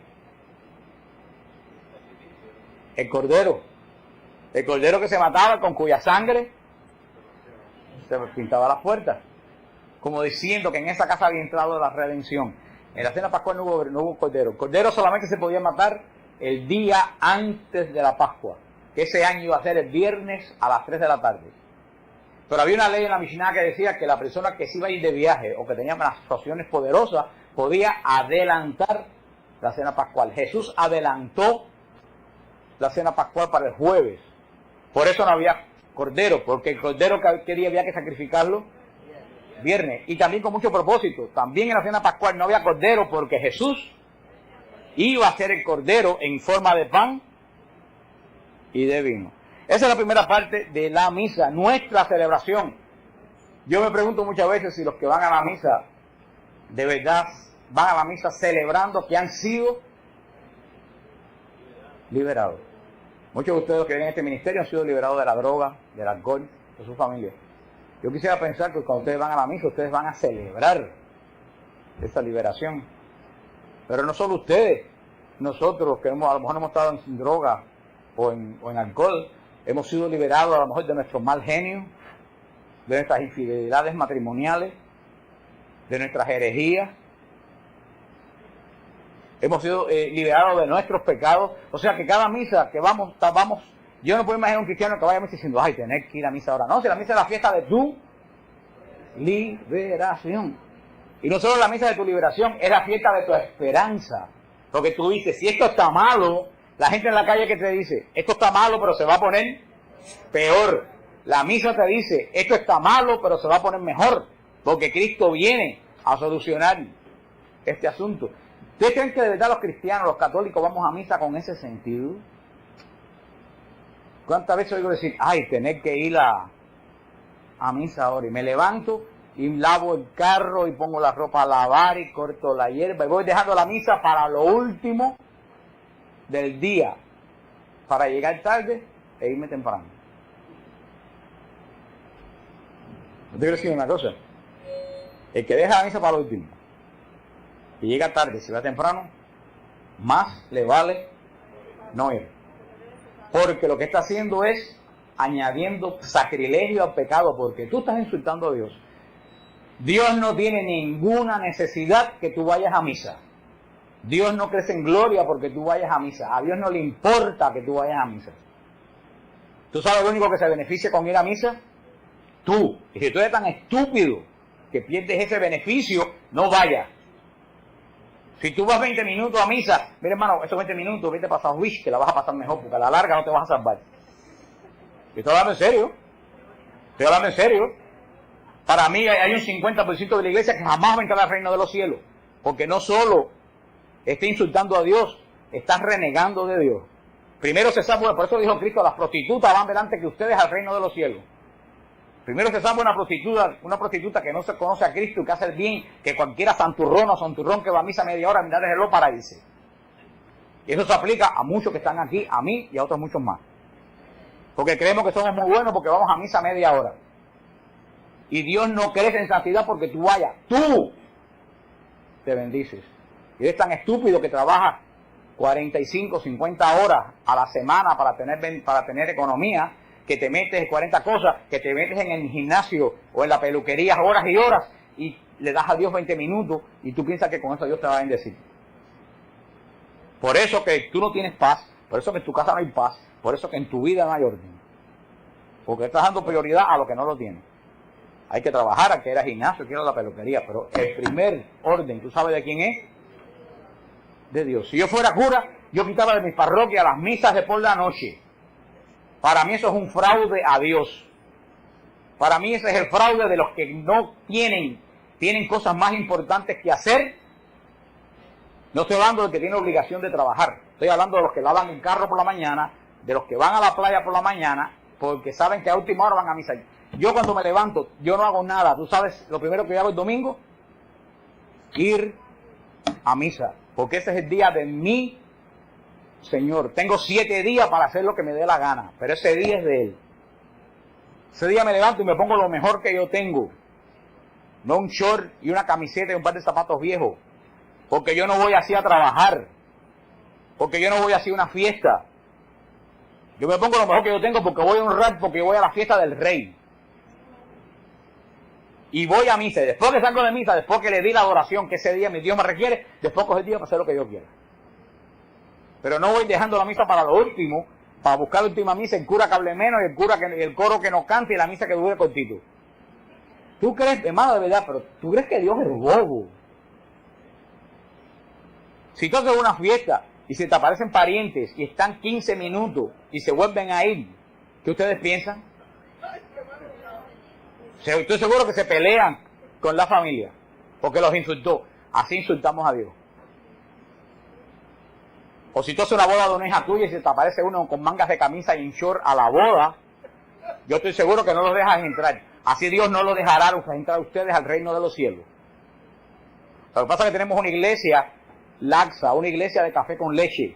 El cordero. El cordero que se mataba, con cuya sangre se pintaba las puertas, como diciendo que en esa casa había entrado la redención. En la cena pascual no hubo cordero. El cordero solamente se podía matar el día antes de la Pascua, que ese año iba a ser el viernes a las 3 de la tarde. Pero había una ley en la Mishnah que decía que la persona que se iba a ir de viaje o que tenía unas situaciones poderosas podía adelantar la cena pascual. Jesús adelantó la cena pascual para el jueves. Por eso no había cordero, porque el cordero que día había que sacrificarlo viernes. Y también con mucho propósito. También en la cena pascual no había cordero porque Jesús iba a ser el cordero en forma de pan y de vino. Esa es la primera parte de la misa, nuestra celebración. Yo me pregunto muchas veces si los que van a la misa, de verdad, van a la misa celebrando que han sido liberados. Muchos de ustedes que ven en este ministerio han sido liberados de la droga, del alcohol, de su familia. Yo quisiera pensar que cuando ustedes van a la misa, ustedes van a celebrar esa liberación. Pero no solo ustedes, nosotros que a lo mejor hemos estado en droga o en alcohol, hemos sido liberados a lo mejor de nuestro mal genio, de nuestras infidelidades matrimoniales, de nuestras herejías. Hemos sido liberados de nuestros pecados. O sea que cada misa que vamos, yo no puedo imaginar un cristiano que vaya a misa diciendo, ay, tener que ir a misa ahora. No, si la misa es la fiesta de tu liberación. Y no solo la misa de tu liberación, es la fiesta de tu esperanza. Porque tú dices, si esto está malo, la gente en la calle que te dice, esto está malo, pero se va a poner peor. La misa te dice, esto está malo, pero se va a poner mejor. Porque Cristo viene a solucionar este asunto. ¿Ustedes creen que de verdad los cristianos, los católicos, vamos a misa con ese sentido? ¿Cuántas veces oigo decir, ay, tener que ir a misa ahora? Y me levanto y lavo el carro y pongo la ropa a lavar y corto la hierba y voy dejando la misa para lo último del día, para llegar tarde e irme temprano. Yo te quiero decir una cosa, el que deja la misa para lo último y llega tarde, si va temprano, más le vale no ir. Porque lo que está haciendo es añadiendo sacrilegio al pecado, porque tú estás insultando a Dios. Dios no tiene ninguna necesidad que tú vayas a misa. Dios no crece en gloria porque tú vayas a misa. A Dios no le importa que tú vayas a misa. ¿Tú sabes lo único que se beneficia con ir a misa? Tú. Y si tú eres tan estúpido que pierdes ese beneficio, no vayas. Si tú vas 20 minutos a misa, mira hermano, esos 20 minutos, vete a pasar wish, que la vas a pasar mejor, porque a la larga no te vas a salvar. Yo estoy hablando en serio. Estoy hablando en serio. Para mí hay un 50% de la iglesia que jamás va a entrar al reino de los cielos. Porque no solo está insultando a Dios, está renegando de Dios. Primero se salva, por eso dijo Cristo, las prostitutas van delante que ustedes al reino de los cielos. Primero se salva una prostituta que no se conoce a Cristo y que hace el bien, que cualquiera santurrón o santurrón que va a misa media hora a mirar el reloj para irse. Y eso se aplica a muchos que están aquí, a mí y a otros muchos más. Porque creemos que somos muy buenos porque vamos a misa media hora. Y Dios no crece en santidad porque tú vayas. Tú te bendices. Y eres tan estúpido que trabajas 45, 50 horas a la semana para tener economía, que te metes en 40 cosas, que te metes en el gimnasio o en la peluquería horas y horas y le das a Dios 20 minutos y tú piensas que con eso Dios te va a bendecir. Por eso que tú no tienes paz, por eso que en tu casa no hay paz, por eso que en tu vida no hay orden. Porque estás dando prioridad a lo que no lo tiene. Hay que trabajar, hay que ir al gimnasio, hay que ir a la peluquería, pero el primer orden, ¿tú sabes de quién es? De Dios. Si yo fuera cura, yo quitaba de mis parroquias las misas de por la noche. Para mí eso es un fraude a Dios. Para mí ese es el fraude de los que no tienen cosas más importantes que hacer. No estoy hablando del que tiene obligación de trabajar. Estoy hablando de los que lavan el carro por la mañana, de los que van a la playa por la mañana, porque saben que a última hora van a misa. Yo cuando me levanto, yo no hago nada. ¿Tú sabes lo primero que yo hago el domingo? Ir a misa. Porque ese es el día de mi Señor. Tengo 7 días para hacer lo que me dé la gana, pero ese día es de Él. Ese día me levanto y me pongo lo mejor que yo tengo. No un short y una camiseta y un par de zapatos viejos. Porque yo no voy así a trabajar. Porque yo no voy así a una fiesta. Yo me pongo lo mejor que yo tengo porque voy a honrar, porque voy a la fiesta del Rey. y voy a misa, y después que salgo de misa, después que le di la adoración que ese día mi Dios me requiere, después cojo el día para hacer lo que yo quiera. Pero no voy dejando la misa para lo último, para buscar la última misa, el cura que hable menos, y el coro que no cante, y la misa que dure cortito. ¿Tú crees, hermano, de verdad, pero tú crees que Dios es bobo? Si tú haces una fiesta, y se te aparecen parientes, y están 15 minutos, y se vuelven a ir, ¿qué ustedes piensan? Estoy seguro que se pelean con la familia, porque los insultó. Así insultamos a Dios. O si tú haces una boda de una hija tuya y se te aparece uno con mangas de camisa y un short a la boda, yo estoy seguro que no los dejas entrar. Así Dios no los dejará entrar a ustedes al reino de los cielos. Lo que pasa es que tenemos una iglesia laxa, una iglesia de café con leche.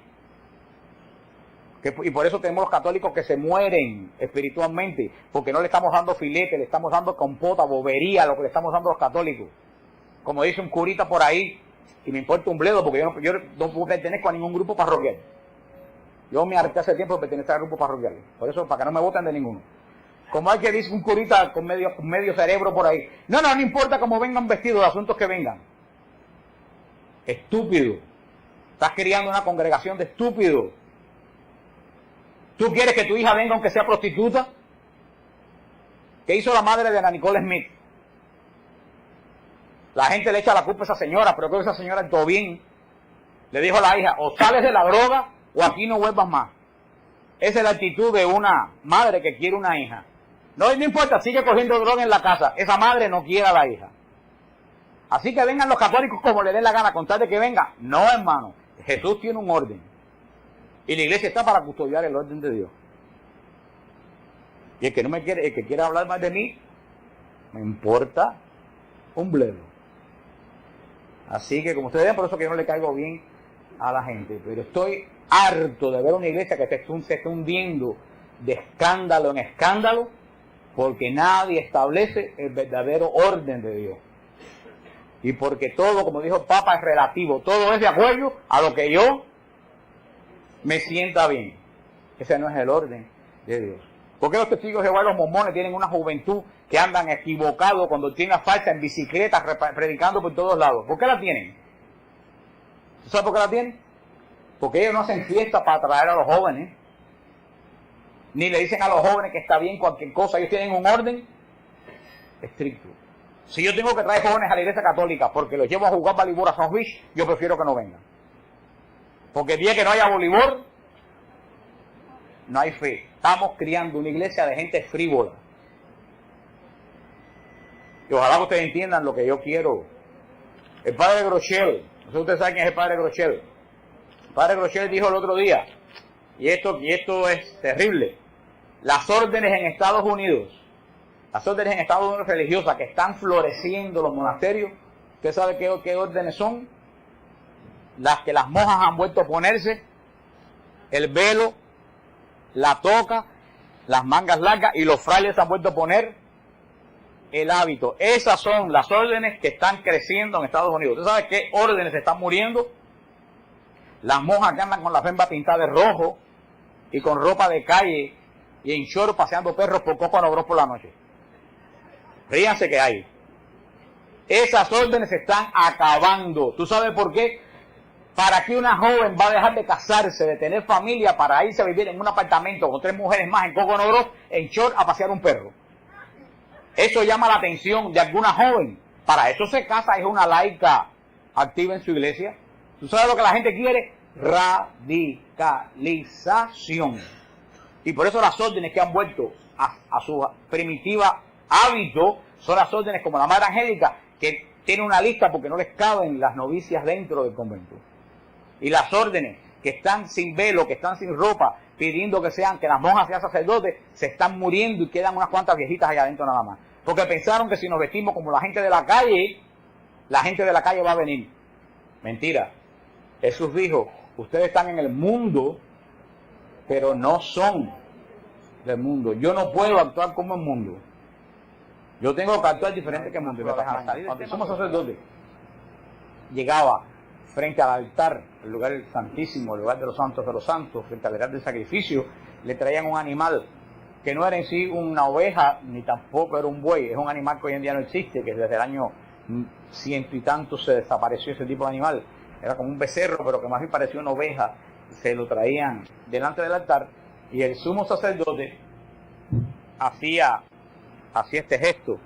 Y por eso tenemos los católicos que se mueren espiritualmente, porque no le estamos dando filete, le estamos dando compota, bobería, lo que le estamos dando a los católicos. Como dice un curita por ahí, y me importa un bledo, porque yo no pertenezco a ningún grupo parroquial. Yo me harté hace tiempo de pertenecer a grupos parroquiales. Por eso, para que no me voten de ninguno. Como hay que decir un curita con medio cerebro por ahí. No importa cómo vengan vestidos, los asuntos que vengan. Estúpido. Estás criando una congregación de estúpidos. ¿Tú quieres que tu hija venga aunque sea prostituta? ¿Qué hizo la madre de Ana Nicole Smith? La gente le echa la culpa a esa señora, pero creo que esa señora actuó bien. Le dijo a la hija, o sales de la droga o aquí no vuelvas más. Esa es la actitud de una madre que quiere una hija. No importa, sigue cogiendo droga en la casa. Esa madre no quiere a la hija. Así que vengan los católicos como le den la gana, con tal de que venga. No, hermano. Jesús tiene un orden. Y la iglesia está para custodiar el orden de Dios. Y el que no me quiere, el que quiera hablar más de mí, me importa un bledo. Así que, como ustedes ven, por eso que yo no le caigo bien a la gente. Pero estoy harto de ver una iglesia que se está hundiendo de escándalo en escándalo, porque nadie establece el verdadero orden de Dios. Y porque todo, como dijo el Papa, es relativo. Todo es de acuerdo a lo que yo me sienta bien. Ese no es el orden de Dios. ¿Por qué los testigos de Jehová y los mormones tienen una juventud que andan equivocados con doctrina falsa en bicicletas predicando por todos lados? ¿Por qué la tienen? ¿Tú sabes por qué la tienen? Porque ellos no hacen fiesta para atraer a los jóvenes. Ni le dicen a los jóvenes que está bien cualquier cosa. Ellos tienen un orden estricto. Si yo tengo que traer jóvenes a la iglesia católica porque los llevo a jugar voleibol a South Beach, yo prefiero que no vengan. Porque el día que no haya voleibol, no hay fe. Estamos criando una iglesia de gente frívola. Y ojalá que ustedes entiendan lo que yo quiero. El padre Groeschel, no sé si ustedes saben quién es el padre Groeschel. El padre Groeschel dijo el otro día, y esto es terrible, las órdenes en Estados Unidos religiosas que están floreciendo los monasterios, ¿usted sabe qué órdenes son? Las que las monjas han vuelto a ponerse, el velo, la toca, las mangas largas, y los frailes han vuelto a poner el hábito. Esas son las órdenes que están creciendo en Estados Unidos. ¿Usted sabe qué órdenes están muriendo? Las monjas que andan con la femba pintada de rojo y con ropa de calle y en short paseando perros por Coco Nogros por la noche. Ríanse que hay. Esas órdenes se están acabando. ¿Tú sabes por qué? ¿Para qué una joven va a dejar de casarse, de tener familia, para irse a vivir en un apartamento con 3 mujeres más en Coco Nogros, en short, a pasear un perro? Eso llama la atención de alguna joven. Para eso se casa, es una laica activa en su iglesia. ¿Tú sabes lo que la gente quiere? Radicalización. Y por eso las órdenes que han vuelto a su primitiva hábito son las órdenes como la Madre Angélica, que tiene una lista porque no les caben las novicias dentro del convento. Y las órdenes que están sin velo, que están sin ropa, pidiendo que las monjas sean sacerdotes, se están muriendo y quedan unas cuantas viejitas allá adentro nada más. Porque pensaron que si nos vestimos como la gente de la calle va a venir. Mentira. Jesús dijo, ustedes están en el mundo, pero no son del mundo. Yo no puedo actuar como el mundo. Yo tengo que actuar diferente que el mundo. Cuando somos sacerdotes, llegaba frente al altar, el lugar santísimo, el lugar de los santos, frente al altar del sacrificio, le traían un animal que no era en sí una oveja, ni tampoco era un buey, es un animal que hoy en día no existe, que desde el año 100 y tanto se desapareció ese tipo de animal. Era como un becerro, pero que más bien parecía una oveja. Se lo traían delante del altar y el sumo sacerdote hacía este gesto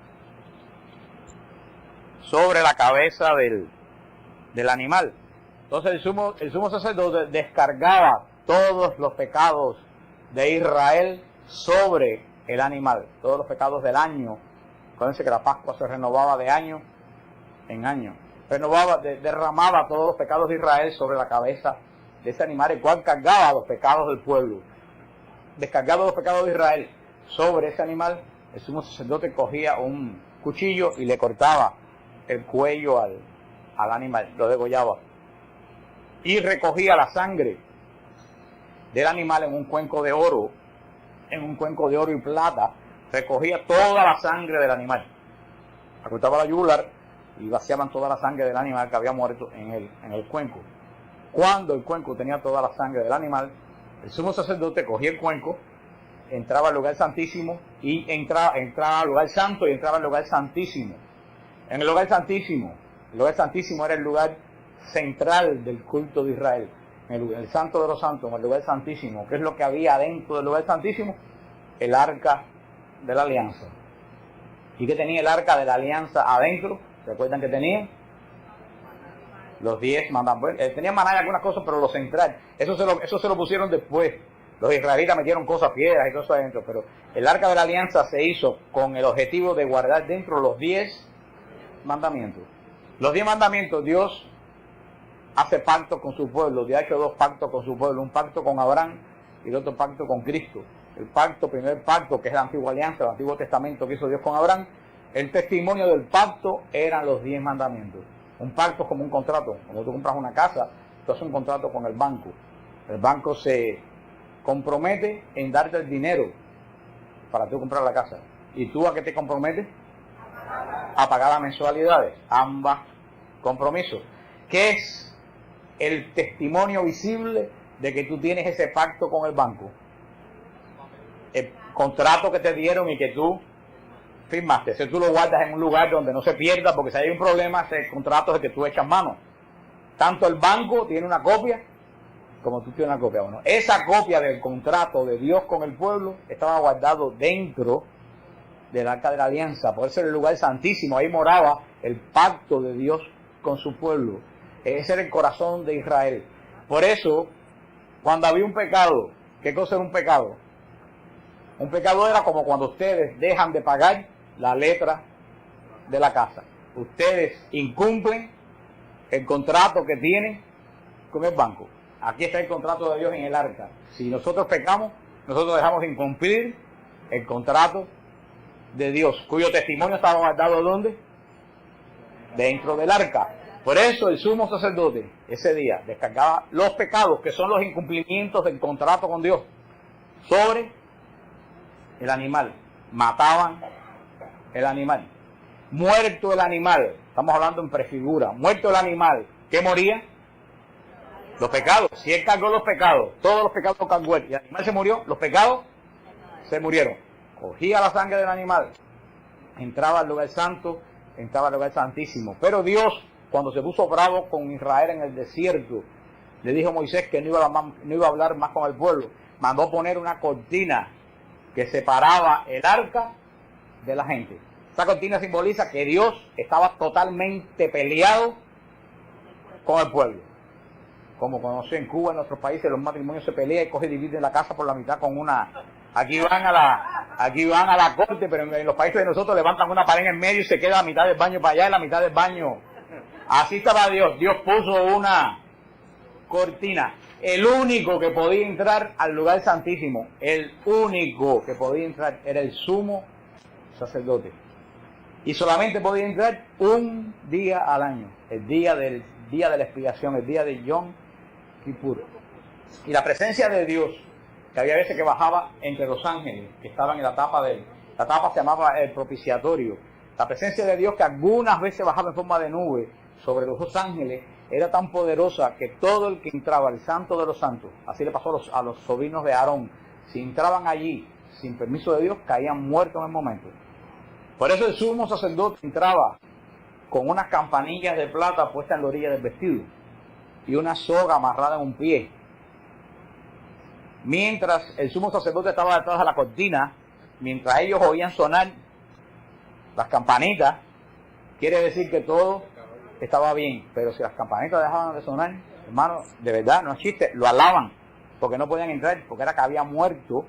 sobre la cabeza del animal. Entonces el sumo sacerdote descargaba todos los pecados de Israel sobre el animal, todos los pecados del año. Acuérdense que la Pascua se renovaba de año en año. Derramaba todos los pecados de Israel sobre la cabeza de ese animal, el cual cargaba los pecados del pueblo. Descargado los pecados de Israel sobre ese animal, el sumo sacerdote cogía un cuchillo y le cortaba el cuello al animal, lo degollaba. Y recogía la sangre del animal en un cuenco de oro, y plata, recogía toda la sangre del animal. Acortaba la yugular y vaciaban toda la sangre del animal que había muerto en el cuenco. Cuando el cuenco tenía toda la sangre del animal, el sumo sacerdote cogía el cuenco, entraba al lugar santísimo y entraba al lugar santo y entraba al lugar santísimo. En el lugar santísimo era el lugar central del culto de Israel. En el santo de los santos, en el lugar santísimo, ¿qué es lo que había dentro del lugar santísimo? El arca de la alianza. ¿Y qué tenía el arca de la alianza adentro? ¿Recuerdan que tenía? Los 10 mandamientos. Tenía maná y algunas cosas, pero lo central, eso se lo pusieron después. Los israelitas metieron cosas, piedras y todo eso adentro, pero el arca de la alianza se hizo con el objetivo de guardar dentro los 10 mandamientos. Los 10 mandamientos, Dios hace pacto con su pueblo. Dios ha hecho 2 pactos con su pueblo, un pacto con Abraham y el otro pacto con Cristo. El primer pacto, que es la antigua alianza, el Antiguo Testamento que hizo Dios con Abraham, el testimonio del pacto eran los 10 mandamientos. Un pacto es como un contrato. Cuando tú compras una casa, tú haces un contrato con el banco. El banco se compromete en darte el dinero para tú comprar la casa. ¿Y tú a qué te comprometes? A pagar las mensualidades. Ambas compromisos. ¿Qué es el testimonio visible de que tú tienes ese pacto con el banco? El contrato que te dieron y que tú firmaste. Si tú lo guardas en un lugar donde no se pierda, porque si hay un problema, ese contrato es el que tú echas mano. Tanto el banco tiene una copia, como tú tienes una copia. Bueno, esa copia del contrato de Dios con el pueblo estaba guardado dentro del arca de la alianza. Por eso era el lugar santísimo. Ahí moraba el pacto de Dios con su pueblo. Ese era el corazón de Israel. Por eso, cuando había un pecado, ¿qué cosa era un pecado? Un pecado era como cuando ustedes dejan de pagar la letra de la casa. Ustedes incumplen el contrato que tienen con el banco. Aquí está el contrato de Dios en el arca. Si nosotros pecamos, nosotros dejamos de incumplir el contrato de Dios, cuyo testimonio estaba guardado ¿dónde? Dentro del arca. Por eso el sumo sacerdote ese día descargaba los pecados, que son los incumplimientos del contrato con Dios, sobre el animal. Mataban el animal. Muerto el animal, estamos hablando en prefigura, muerto el animal, ¿qué moría? Los pecados. Si él cargó los pecados, todos los pecados los cargó él, y el animal se murió, los pecados se murieron. Cogía la sangre del animal, entraba al lugar santo, entraba al lugar santísimo. Pero Dios, cuando se puso bravo con Israel en el desierto, le dijo a Moisés que no iba a hablar más con el pueblo. Mandó poner una cortina que separaba el arca de la gente. Esa cortina simboliza que Dios estaba totalmente peleado con el pueblo. Como conocí en Cuba, en nuestros países, los matrimonios se pelean y coge y dividen la casa por la mitad con una... Aquí van a la corte, pero en los países de nosotros levantan una pared en el medio y se queda la mitad del baño para allá y la mitad del baño. Así estaba Dios. Dios puso una cortina. El único que podía entrar al lugar santísimo, el único que podía entrar era el sumo sacerdote. Y solamente podía entrar un día al año, el día de la expiación, el día de Yom Kippur. Y la presencia de Dios, que había veces que bajaba entre los ángeles, que estaban en la tapa la tapa se llamaba el propiciatorio. La presencia de Dios, que algunas veces bajaba en forma de nube sobre los 2 ángeles, era tan poderosa que todo el que entraba al santo de los santos, así le pasó a los sobrinos de Aarón, si entraban allí sin permiso de Dios, caían muertos en el momento. Por eso el sumo sacerdote entraba con unas campanillas de plata puestas en la orilla del vestido y una soga amarrada en un pie. Mientras el sumo sacerdote estaba detrás de la cortina, mientras ellos oían sonar las campanitas, quiere decir que todo estaba bien. Pero si las campanitas dejaban de sonar, hermano, de verdad, no es chiste, lo alaban, porque no podían entrar, porque era que había muerto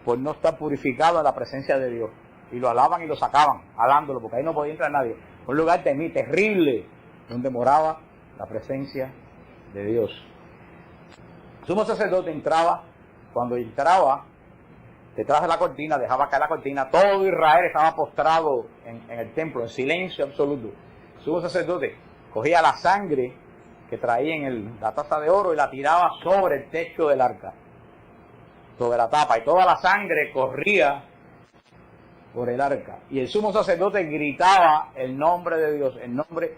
por no estar purificado en la presencia de Dios. Y lo alaban y lo sacaban, alándolo, porque ahí no podía entrar nadie. Un lugar terrible, donde moraba la presencia de Dios. El sumo sacerdote entraba, cuando entraba detrás de la cortina, dejaba caer la cortina, todo Israel estaba postrado en el templo, en silencio absoluto. El sumo sacerdote cogía la sangre que traía en la taza de oro y la tiraba sobre el techo del arca, sobre la tapa, y toda la sangre corría por el arca. Y el sumo sacerdote gritaba el nombre de Dios, el nombre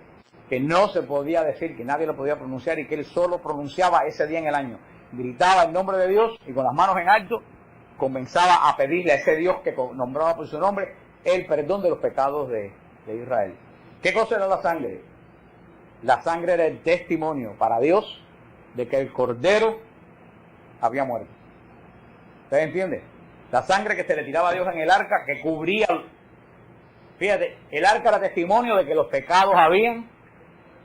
que no se podía decir, que nadie lo podía pronunciar y que él solo pronunciaba ese día en el año. Gritaba el nombre de Dios y con las manos en alto comenzaba a pedirle a ese Dios que nombraba por su nombre el perdón de los pecados de Israel. ¿Qué cosa era la sangre? La sangre era el testimonio para Dios de que el Cordero había muerto. ¿Ustedes entienden? La sangre que se le tiraba a Dios en el arca, que cubría, fíjate, el arca era testimonio de que los pecados habían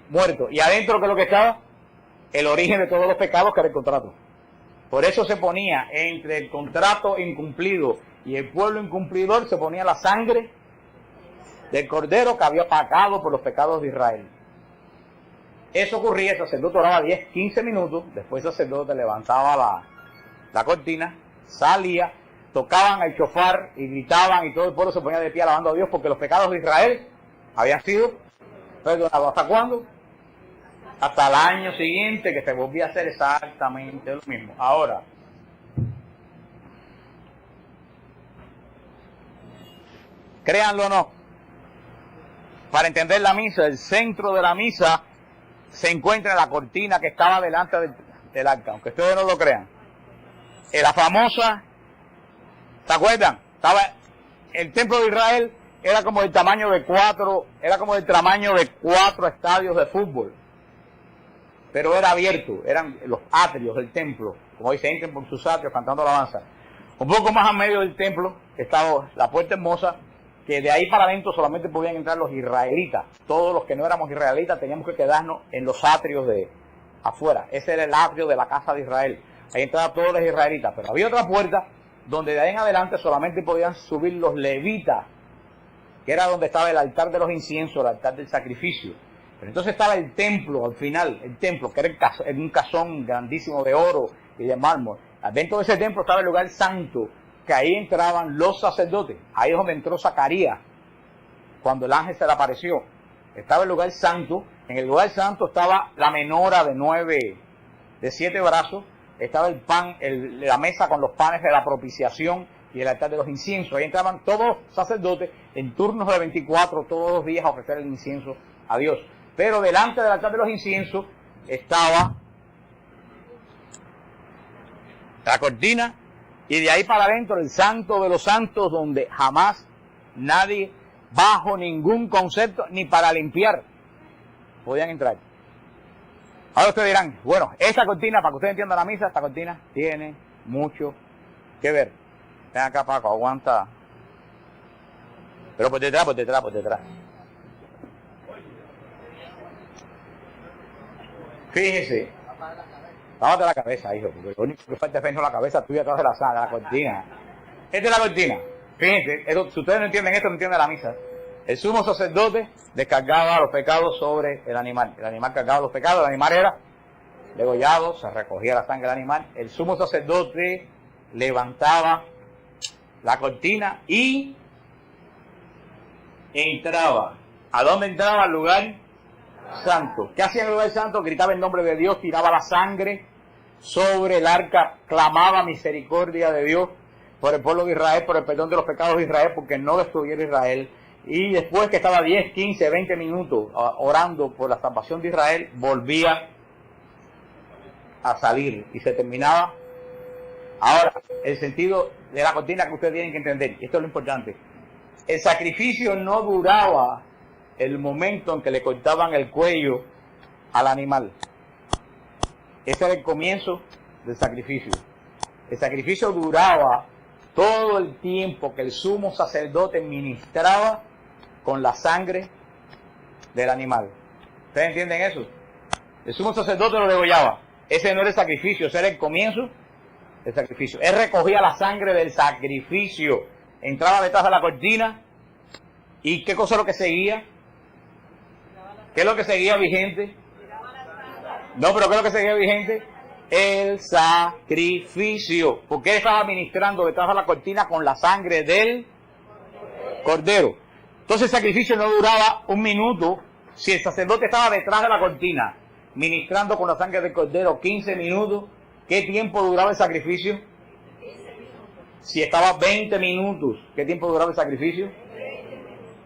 muerto. Y adentro, ¿qué es lo que estaba? El origen de todos los pecados, que era el contrato. Por eso se ponía entre el contrato incumplido y el pueblo incumplidor, se ponía la sangre del Cordero que había pagado por los pecados de Israel. Eso ocurría, el sacerdote oraba 10, 15 minutos, después el sacerdote levantaba la cortina, salía, tocaban el shofar y gritaban y todo el pueblo se ponía de pie alabando a Dios porque los pecados de Israel habían sido perdonados. ¿Hasta cuándo? Hasta el año siguiente, que se volvía a hacer exactamente lo mismo. Ahora, créanlo o no, para entender la misa, el centro de la misa se encuentra en la cortina que estaba delante del arca, aunque ustedes no lo crean. En la famosa, ¿se acuerdan? El templo de Israel era como del tamaño de cuatro estadios de fútbol. Pero era abierto, eran los atrios del templo, como dice, entren por sus atrios cantando alabanza. Un poco más a medio del templo estaba la puerta hermosa, que de ahí para adentro solamente podían entrar los israelitas. Todos los que no éramos israelitas teníamos que quedarnos en los atrios de afuera. Ese era el atrio de la casa de Israel. Ahí entraban todos los israelitas. Pero había otra puerta donde de ahí en adelante solamente podían subir los levitas, que era donde estaba el altar de los inciensos, el altar del sacrificio. Pero entonces estaba el templo, al final, el templo, que era un casón grandísimo de oro y de mármol. Dentro de ese templo estaba el lugar santo, que ahí entraban los sacerdotes. Ahí es donde entró Zacarías, cuando el ángel se le apareció. Estaba el lugar santo. En el lugar santo estaba la menora de 7 brazos. Estaba el pan, la mesa con los panes de la propiciación y el altar de los inciensos. Ahí entraban todos los sacerdotes en turnos de 24 todos los días a ofrecer el incienso a Dios. Pero delante del altar de los inciensos estaba la cortina y de ahí para adentro el santo de los santos, donde jamás nadie, bajo ningún concepto, ni para limpiar, podían entrar. Ahora ustedes dirán, bueno, esta cortina, para que ustedes entiendan la misa, esta cortina tiene mucho que ver. Ven acá, Paco, aguanta. Pero por detrás. Fíjese. Lávate la cabeza, hijo, porque lo único que falta es vernos la cabeza tuya atrás de la cortina. Esta es la cortina. Fíjense, si ustedes no entienden esto, no entienden la misa. El sumo sacerdote descargaba los pecados sobre el animal. El animal cargaba los pecados, el animal era degollado, se recogía la sangre del animal. El sumo sacerdote levantaba la cortina y entraba. ¿A dónde entraba? Al lugar santo. ¿Qué hacía en el lugar santo? Gritaba el nombre de Dios, tiraba la sangre sobre el arca, clamaba misericordia de Dios por el pueblo de Israel, por el perdón de los pecados de Israel, porque no destruyera Israel. Y después que estaba 10, 15, 20 minutos orando por la salvación de Israel, volvía a salir y se terminaba Ahora, el sentido de la cortina que ustedes tienen que entender, y esto es lo importante. El sacrificio no duraba el momento en que le cortaban el cuello al animal. Ese era el comienzo del sacrificio. El sacrificio duraba todo el tiempo que el sumo sacerdote ministraba con la sangre del animal. ¿Ustedes entienden eso? El sumo sacerdote lo degollaba. Ese no era el sacrificio, ese era el comienzo del sacrificio. Él recogía la sangre del sacrificio, entraba detrás de la cortina, y ¿qué cosa es lo que seguía? ¿Qué es lo que seguía vigente? No, pero ¿qué es lo que seguía vigente? El sacrificio. Porque él estaba ministrando detrás de la cortina con la sangre del cordero. Entonces el sacrificio no duraba un minuto. Si el sacerdote estaba detrás de la cortina ministrando con la sangre del cordero 15 minutos, ¿qué tiempo duraba el sacrificio? Si estaba 20 minutos, ¿qué tiempo duraba el sacrificio?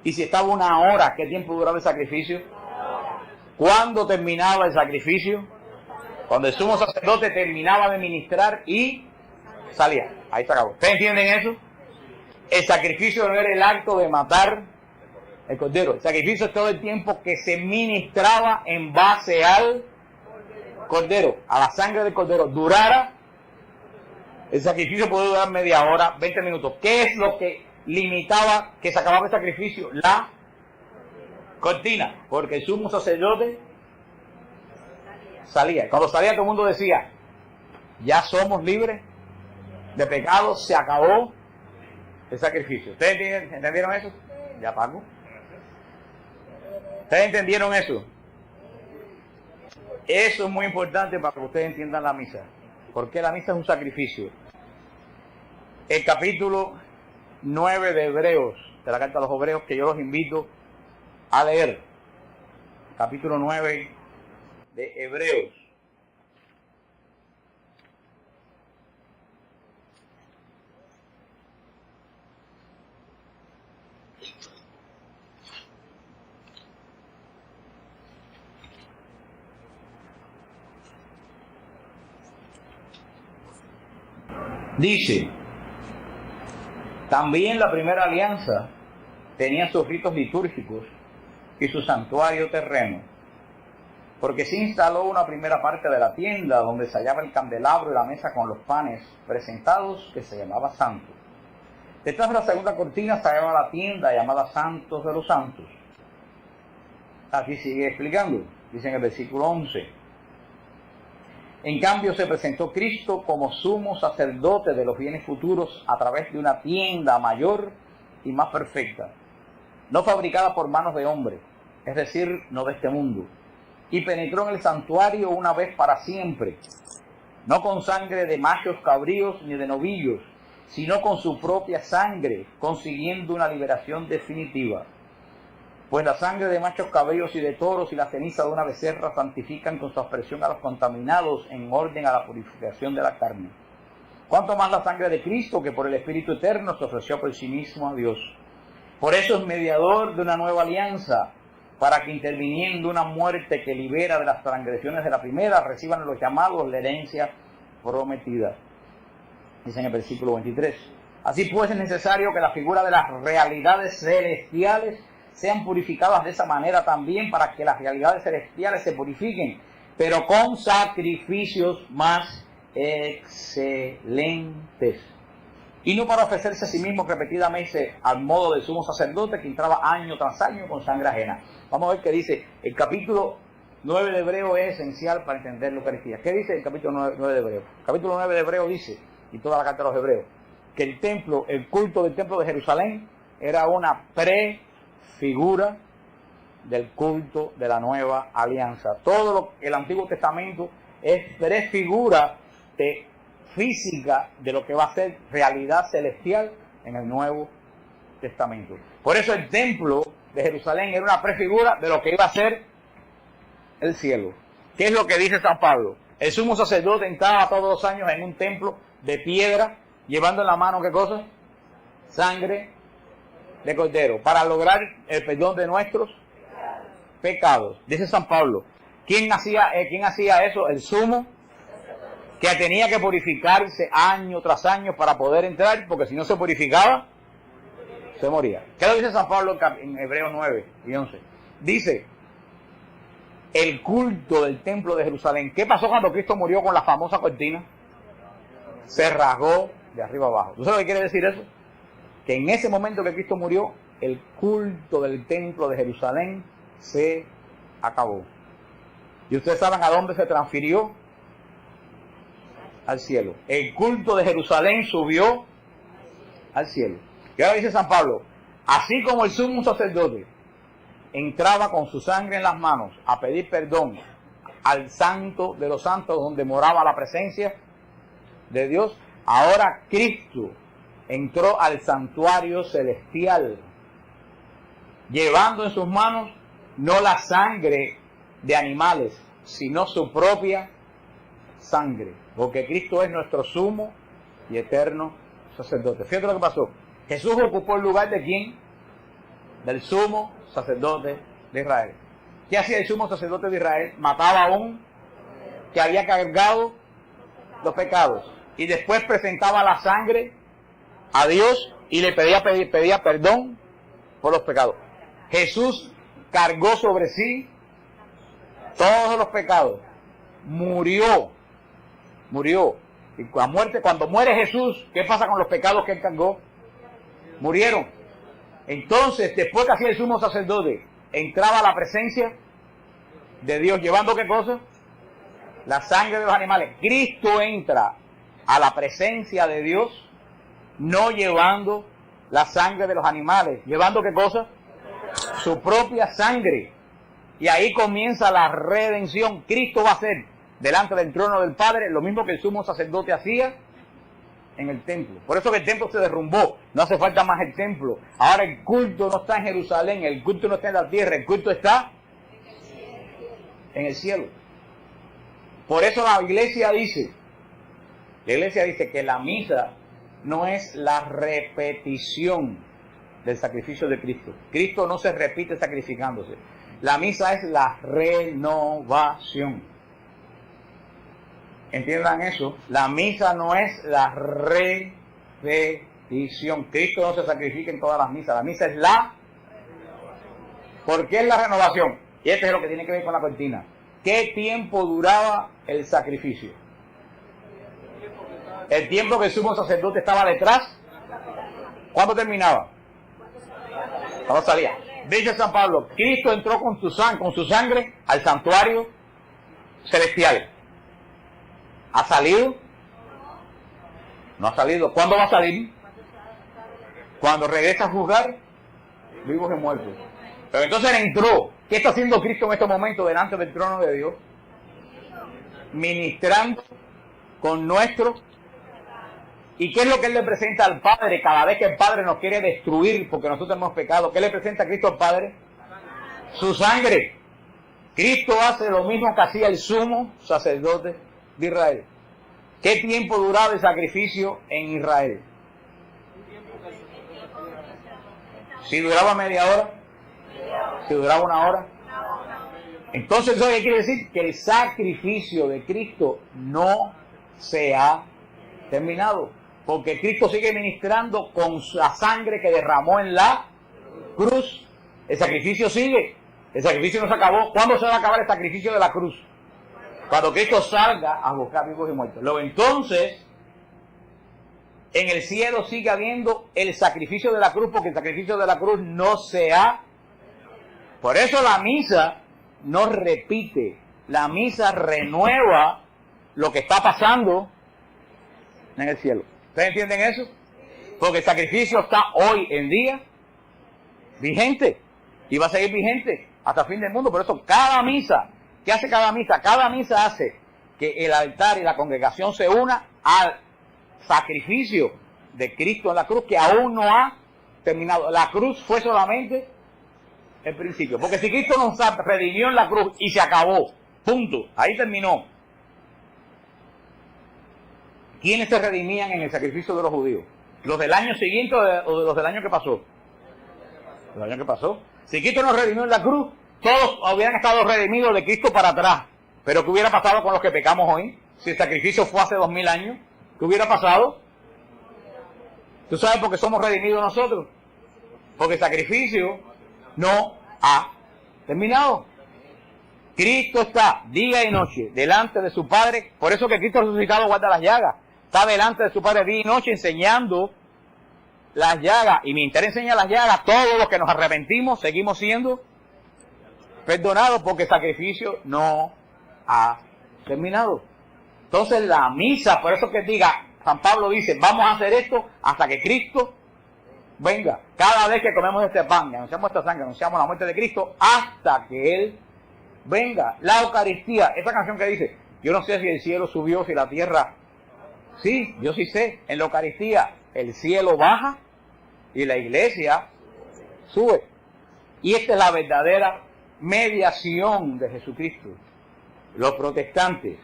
Y si estaba 1 hora, ¿qué tiempo duraba el sacrificio? ¿Cuándo terminaba el sacrificio? Cuando el sumo sacerdote terminaba de ministrar y salía. Ahí se acabó. ¿Ustedes entienden eso? El sacrificio no era el acto de matar el cordero. El sacrificio es todo el tiempo que se ministraba en base al cordero, a la sangre del cordero. Durara, el sacrificio puede durar media hora, 20 minutos. ¿Qué es lo que limitaba que se acababa el sacrificio? La cortina, porque el sumo sacerdote salía. Cuando salía todo el mundo decía, ya somos libres de pecado, se acabó el sacrificio. ¿Ustedes entendieron eso? Ya pago. ¿Ustedes entendieron eso? Eso es muy importante para que ustedes entiendan la misa. Porque la misa es un sacrificio. El capítulo 9 de Hebreos, de la carta a los Hebreos, que yo los invito a leer. Capítulo 9 de Hebreos. Dice, también la primera alianza tenía sus ritos litúrgicos y su santuario terreno, porque se instaló una primera parte de la tienda donde se hallaba el candelabro y la mesa con los panes presentados, que se llamaba santo. Detrás de la segunda cortina se hallaba la tienda llamada Santos de los Santos. Aquí sigue explicando, dice en el versículo 11. En cambio se presentó Cristo como sumo sacerdote de los bienes futuros a través de una tienda mayor y más perfecta, no fabricada por manos de hombre, es decir, no de este mundo, y penetró en el santuario una vez para siempre, no con sangre de machos cabríos ni de novillos, sino con su propia sangre, consiguiendo una liberación definitiva. Pues la sangre de machos cabríos y de toros y la ceniza de una becerra santifican con su aspersión a los contaminados en orden a la purificación de la carne. Cuanto más la sangre de Cristo, que por el Espíritu Eterno se ofreció por sí mismo a Dios. Por eso es mediador de una nueva alianza, para que interviniendo una muerte que libera de las transgresiones de la primera, reciban los llamados la herencia prometida. Dice en el versículo 23. Así pues es necesario que la figura de las realidades celestiales sean purificadas de esa manera también, para que las realidades celestiales se purifiquen, pero con sacrificios más excelentes. Y no para ofrecerse a sí mismo repetidamente al modo del sumo sacerdote que entraba año tras año con sangre ajena. Vamos a ver qué dice. El capítulo 9 de Hebreo es esencial para entender la Eucaristía. ¿Qué dice el capítulo 9 de Hebreo? El capítulo 9 de Hebreo dice, y toda la carta de los Hebreos, que el templo, el culto del templo de Jerusalén era una prefigura del culto de la nueva alianza. Todo el Antiguo Testamento es prefigura física de lo que va a ser realidad celestial en el Nuevo Testamento. Por eso el templo de Jerusalén era una prefigura de lo que iba a ser el cielo. ¿Qué es lo que dice San Pablo? El sumo sacerdote entraba todos los años en un templo de piedra, llevando en la mano, ¿qué cosa? Sangre de cordero, para lograr el perdón de nuestros pecados. Dice San Pablo, ¿quién hacía eso? El sumo que tenía que purificarse año tras año para poder entrar, porque si no se purificaba, se moría. ¿Qué lo dice San Pablo en Hebreos 9 y 11? Dice, el culto del templo de Jerusalén. ¿Qué pasó cuando Cristo murió con la famosa cortina? Se rasgó de arriba abajo. ¿Tú sabes lo que quiere decir eso? Que en ese momento que Cristo murió, el culto del templo de Jerusalén se acabó. ¿Y ustedes saben a dónde se transfirió? Al cielo. El culto de Jerusalén subió al cielo. Y ahora dice San Pablo, así como el sumo sacerdote entraba con su sangre en las manos a pedir perdón al santo de los santos donde moraba la presencia de Dios, ahora Cristo entró al santuario celestial, llevando en sus manos no la sangre de animales, sino su propia sangre, porque Cristo es nuestro sumo y eterno sacerdote. Fíjate lo que pasó. Jesús ocupó el lugar de ¿quién? Del sumo sacerdote de Israel. ¿Qué hacía el sumo sacerdote de Israel? Mataba a un que había cargado los pecados y después presentaba la sangre a Dios y le pedía perdón por los pecados. Jesús cargó sobre sí todos los pecados, murió. Y cuando muere Jesús, ¿qué pasa con los pecados que él cargó? Murieron. Entonces, después que hacía el sumo sacerdote, entraba a la presencia de Dios, llevando ¿qué cosa? La sangre de los animales. Cristo entra a la presencia de Dios, no llevando la sangre de los animales, llevando ¿qué cosa? Su propia sangre. Y ahí comienza la redención. Cristo va a hacer delante del trono del Padre lo mismo que el sumo sacerdote hacía en el templo. Por eso que el templo se derrumbó. No hace falta más el templo. Ahora el culto no está en Jerusalén, el culto no está en la tierra, el culto está en el cielo. Por eso la iglesia dice que la misa no es la repetición del sacrificio de Cristo. Cristo no se repite sacrificándose. La misa es la renovación. Entiendan eso. La misa no es la repetición. Cristo no se sacrifica en todas las misas. La misa es la... ¿Por qué es la renovación? Y este es lo que tiene que ver con la cortina. ¿Qué tiempo duraba el sacrificio? El tiempo que el sumo sacerdote estaba detrás. ¿Cuándo terminaba? Cuando salía. Dice San Pablo, Cristo entró con su sangre al santuario celestial. ¿Ha salido? No ha salido. ¿Cuándo va a salir? Cuando regresa a juzgar vivos y muertos. Pero entonces él entró. ¿Qué está haciendo Cristo en estos momentos delante del trono de Dios? Ministrando con nuestro. ¿Y qué es lo que él le presenta al Padre cada vez que el Padre nos quiere destruir porque nosotros hemos pecado? ¿Qué le presenta a Cristo al Padre? Su sangre. Cristo hace lo mismo que hacía el sumo sacerdote de Israel. ¿Qué tiempo duraba el sacrificio en Israel? Si duraba media hora, si duraba una hora. Entonces, ¿eso qué quiere decir? Que el sacrificio de Cristo no se ha terminado. Porque Cristo sigue ministrando con la sangre que derramó en la cruz. El sacrificio sigue. El sacrificio no se acabó. ¿Cuándo se va a acabar el sacrificio de la cruz? Cuando Cristo salga a buscar vivos y muertos. Luego entonces, en el cielo sigue habiendo el sacrificio de la cruz, porque el sacrificio de la cruz no se ha... Por eso la misa no repite. La misa renueva lo que está pasando en el cielo. ¿Ustedes entienden eso? Porque el sacrificio está hoy en día vigente. Y va a seguir vigente hasta el fin del mundo. Por eso cada misa... ¿Qué hace cada misa? Cada misa hace que el altar y la congregación se una al sacrificio de Cristo en la cruz, que aún no ha terminado. La cruz fue solamente el principio. Porque si Cristo nos redimió en la cruz y se acabó, punto, ahí terminó. ¿Quiénes se redimían en el sacrificio de los judíos? ¿Los del año siguiente o de los del año que pasó? ¿Del año que pasó? Si Cristo nos redimió en la cruz, todos hubieran estado redimidos de Cristo para atrás. Pero ¿qué hubiera pasado con los que pecamos hoy? Si el sacrificio fue hace 2000 años, ¿qué hubiera pasado? ¿Tú sabes por qué somos redimidos nosotros? Porque el sacrificio no ha terminado. Cristo está día y noche delante de su Padre. Por eso que Cristo resucitado guarda las llagas. Está delante de su Padre día y noche enseñando las llagas. Y mientras enseña las llagas, todos los que nos arrepentimos seguimos siendo perdonados porque el sacrificio no ha terminado. Entonces la misa, por eso que diga, San Pablo dice, vamos a hacer esto hasta que Cristo venga. Cada vez que comemos este pan, anunciamos esta sangre, anunciamos la muerte de Cristo, hasta que Él venga. La Eucaristía, esa canción que dice, yo no sé si el cielo subió, si la tierra... Sí, yo sí sé, en la Eucaristía el cielo baja y la iglesia sube. Y esta es la verdadera mediación de Jesucristo. Los protestantes,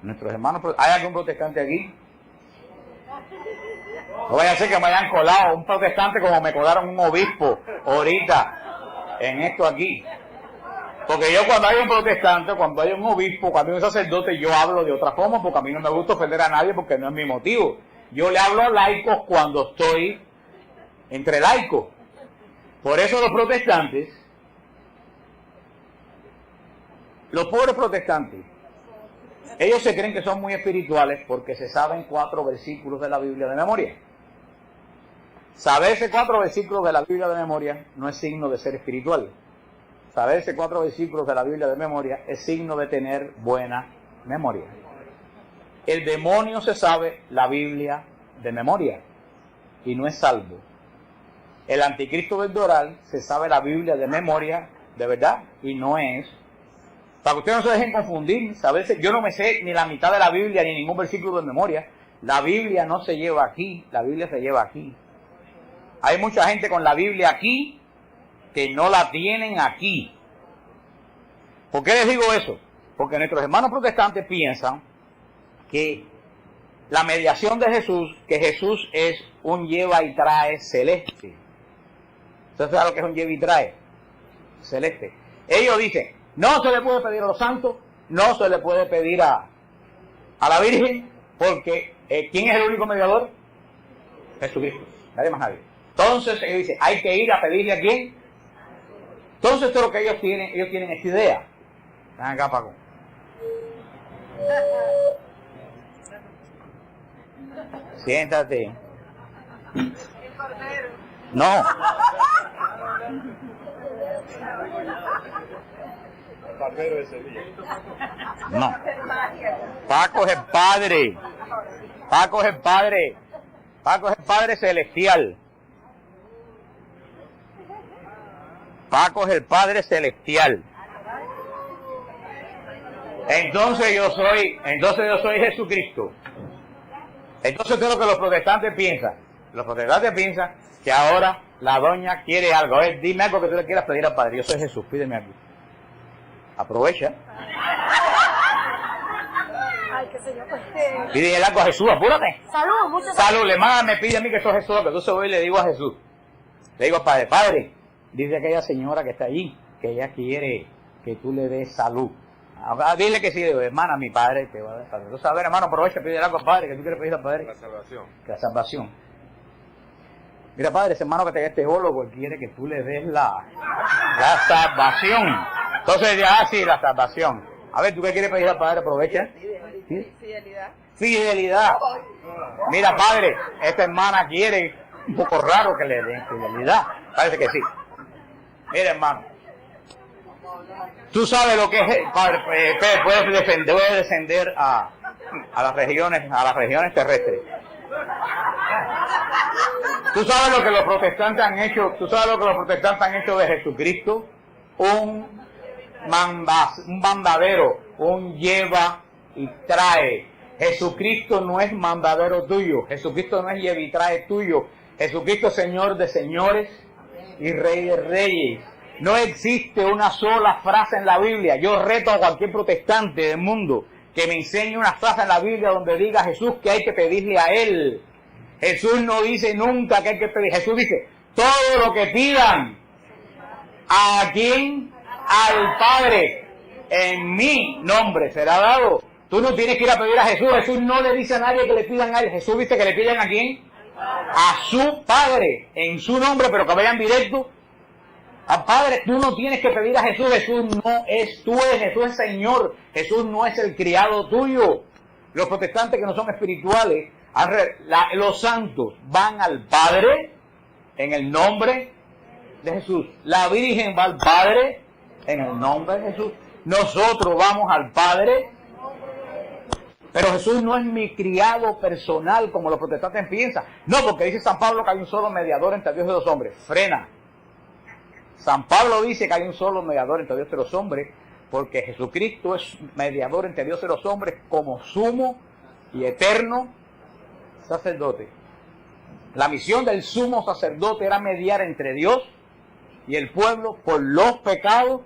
nuestros hermanos, ¿hay algún protestante aquí? No vaya a ser que me hayan colado un protestante como me colaron un obispo ahorita en esto aquí. Porque yo cuando hay un protestante, cuando hay un obispo, cuando hay un sacerdote, yo hablo de otra forma porque a mí no me gusta ofender a nadie porque no es mi motivo. Yo le hablo a laicos cuando estoy entre laicos. Por eso los protestantes, los pobres protestantes, ellos se creen que son muy espirituales porque se saben 4 versículos de la Biblia de memoria. Saberse 4 versículos de la Biblia de memoria no es signo de ser espiritual. Saberse 4 versículos de la Biblia de memoria es signo de tener buena memoria. El demonio se sabe la Biblia de memoria y no es salvo. El anticristo verdoral se sabe la Biblia de memoria de verdad y no es. Para que ustedes no se dejen confundir, saberse, yo no me sé ni la mitad de la Biblia ni ningún versículo de memoria. La Biblia no se lleva aquí, la Biblia se lleva aquí. Hay mucha gente con la Biblia aquí que no la tienen aquí. ¿Por qué les digo eso? Porque nuestros hermanos protestantes piensan que la mediación de Jesús, que Jesús es un lleva y trae celeste. ¿Usted sabe lo que es un lleva y trae? Celeste. Ellos dicen, no se le puede pedir a los santos, no se le puede pedir a la Virgen, porque ¿quién es el único mediador? Jesucristo, nadie más nadie. Entonces ellos dicen, hay que ir a pedirle a quién. Entonces esto es lo que ellos tienen esta idea. Ven acá, Paco. Siéntate. No. No. Paco es el Padre. Paco es el Padre. Paco es el Padre celestial. Paco es el Padre celestial. Entonces yo soy Jesucristo. Entonces esto es lo que los protestantes piensan. Los protestantes piensan que ahora la doña quiere algo. Dime algo que tú le quieras pedir al Padre. Yo soy Jesús, pídeme algo. Aprovecha. Ay, qué señor. Pídele algo a Jesús, apúrate. Salud, muchas Salud, le manda, me pide a mí que soy Jesús, que entonces voy y le digo a Jesús. Le digo al Padre, Padre, dice aquella señora que está allí, que ella quiere que tú le des salud. Dile que sí, hermana, mi Padre te va a dar salud. Entonces, a ver, hermano, aprovecha, pide algo al Padre, que tú quieres pedir al Padre. La salvación. La salvación. Mira, Padre, ese hermano que te da este teólogo, él quiere que tú le des la salvación. Entonces, ya, sí, la salvación. A ver, ¿tú qué quieres pedir al Padre? Aprovecha. ¿Sí? Fidelidad. Fidelidad. Mira, Padre, esta hermana quiere, un poco raro que le den fidelidad. Parece que sí. Mira, hermano. Tú sabes lo que es, Padre, puedes descender a las regiones terrestres. Tú sabes lo que los protestantes han hecho, de Jesucristo, un mandadero, un lleva y trae. Jesucristo no es mandadero tuyo, Jesucristo no es lleva y trae tuyo, Jesucristo es Señor de señores y Rey de reyes. No existe una sola frase en la Biblia. Yo reto a cualquier protestante del mundo que me enseñe una frase en la Biblia donde diga Jesús que hay que pedirle a Él. Jesús no dice nunca que hay que pedir. Jesús dice, todo lo que pidan, ¿a quién? Al Padre, en mi nombre será dado. Tú no tienes que ir a pedir a Jesús. Jesús no le dice a nadie que le pidan a él. Jesús dice que le pidan ¿a quién? A su Padre, en su nombre, pero que vayan directo al Padre. Tú no tienes que pedir a Jesús. Jesús no es tú, Jesús es Señor. Jesús no es el criado tuyo. Los protestantes que no son espirituales, los santos van al Padre en el nombre de Jesús. La Virgen va al Padre en el nombre de Jesús. Nosotros vamos al Padre. Pero Jesús no es mi criado personal como los protestantes piensan. No, porque dice San Pablo que hay un solo mediador entre Dios y los hombres. Frena. San Pablo dice que hay un solo mediador entre Dios y los hombres, porque Jesucristo es mediador entre Dios y los hombres como sumo y eterno sacerdote. La misión del sumo sacerdote era mediar entre Dios y el pueblo por los pecados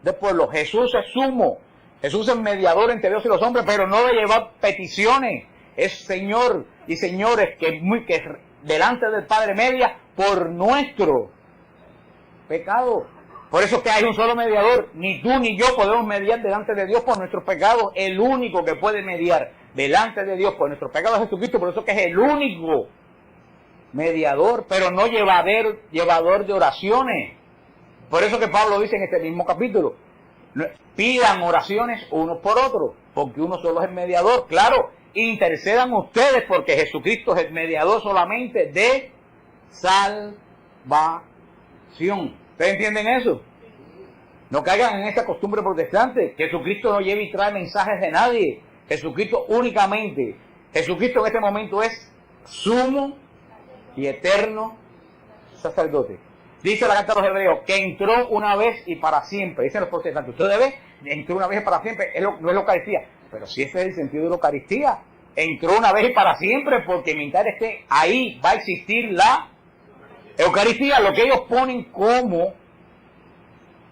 del pueblo. Jesús es sumo. Jesús es mediador entre Dios y los hombres, pero no de llevar peticiones. Es Señor y señores que delante del Padre media por nuestro pecado. Por eso es que hay un solo mediador. Ni tú ni yo podemos mediar delante de Dios por nuestros pecados. El único que puede mediar delante de Dios por nuestros pecados es Jesucristo. Por eso es que es el único mediador, pero no llevador de oraciones. Por eso que Pablo dice en este mismo capítulo, pidan oraciones unos por otros, porque uno solo es el mediador. Claro, intercedan ustedes porque Jesucristo es el mediador solamente de salvación. ¿Ustedes entienden eso? No caigan en esta costumbre protestante. Jesucristo no lleva y trae mensajes de nadie. Jesucristo únicamente. Jesucristo en este momento es sumo y eterno sacerdote. Dice la carta a los Hebreos que entró una vez y para siempre. Dicen los protestantes, usted debe, entró una vez y para siempre, no es la Eucaristía. Pero si ese es el sentido de la Eucaristía, entró una vez y para siempre, porque mientras esté ahí va a existir la Eucaristía. Lo que ellos ponen como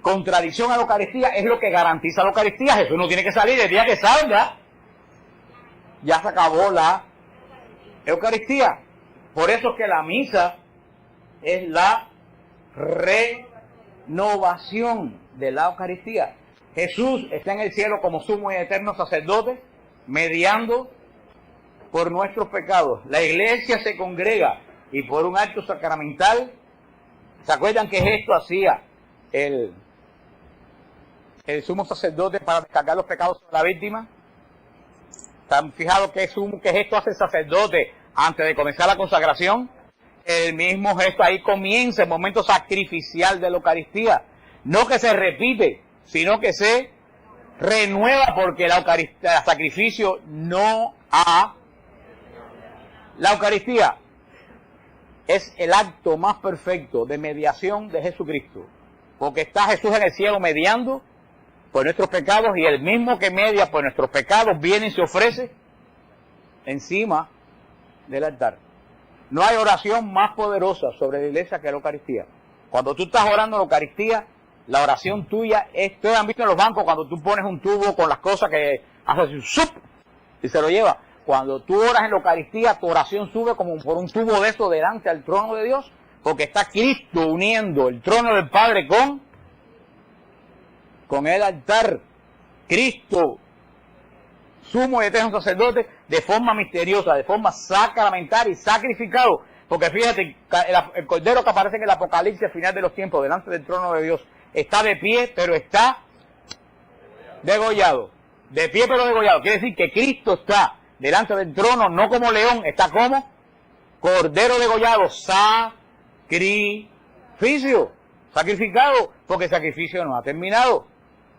contradicción a la Eucaristía es lo que garantiza la Eucaristía. Jesús no tiene que salir, el día que salga ya se acabó la Eucaristía. Por eso es que la misa es la renovación de la Eucaristía. Jesús está en el cielo como sumo y eterno sacerdote, mediando por nuestros pecados. La iglesia se congrega y por un acto sacramental, ¿se acuerdan qué gesto hacía el sumo sacerdote para descargar los pecados sobre la víctima? ¿Están fijados qué gesto hace el sacerdote antes de comenzar la consagración? El mismo gesto, ahí comienza el momento sacrificial de la Eucaristía. No que se repite, sino que se renueva, porque la Eucaristía, el sacrificio no ha... La Eucaristía es el acto más perfecto de mediación de Jesucristo, porque está Jesús en el cielo mediando por nuestros pecados, y el mismo que media por nuestros pecados viene y se ofrece encima del altar. No hay oración más poderosa sobre la iglesia que la Eucaristía. Cuando tú estás orando en la Eucaristía, la oración tuya es... Ustedes han visto en los bancos cuando tú pones un tubo con las cosas que hace así, ¡sup!, y se lo lleva. Cuando tú oras en la Eucaristía, tu oración sube como por un tubo de eso delante al trono de Dios, porque está Cristo uniendo el trono del Padre con el altar. Cristo, sumo y eterno sacerdote, de forma misteriosa, de forma sacramental y sacrificado. Porque fíjate, el Cordero que aparece en el Apocalipsis al final de los tiempos, delante del trono de Dios, está de pie, pero está degollado. De pie, pero degollado. Quiere decir que Cristo está delante del trono, no como león, está como Cordero degollado, sacrificio, sacrificado, porque el sacrificio no ha terminado.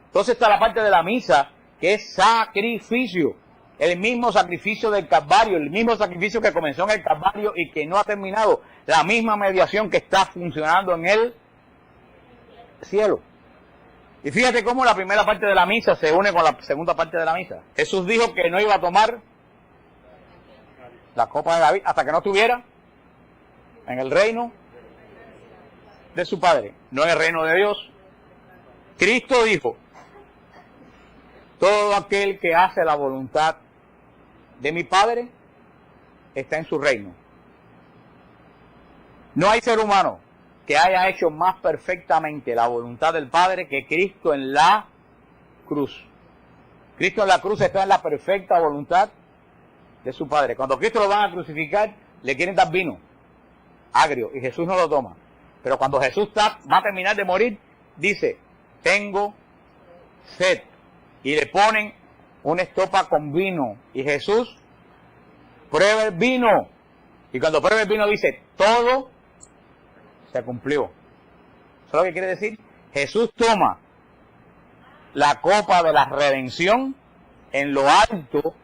Entonces está la parte de la misa, que es sacrificio. El mismo sacrificio del Calvario, el mismo sacrificio que comenzó en el Calvario y que no ha terminado. La misma mediación que está funcionando en el cielo. Y fíjate cómo la primera parte de la misa se une con la segunda parte de la misa. Jesús dijo que no iba a tomar la copa de David hasta que no estuviera en el reino de su Padre, no en el reino de Dios. Cristo dijo: todo aquel que hace la voluntad de mi Padre está en su reino. No hay ser humano que haya hecho más perfectamente la voluntad del Padre que Cristo en la cruz. Cristo en la cruz está en la perfecta voluntad de su Padre. Cuando Cristo lo van a crucificar, le quieren dar vino agrio y Jesús no lo toma. Pero cuando Jesús va a terminar de morir, dice, tengo sed. Y le ponen una estopa con vino. Y Jesús prueba el vino. Y cuando prueba el vino dice, todo se cumplió. ¿Eso es lo que quiere decir? Jesús toma la copa de la redención en lo alto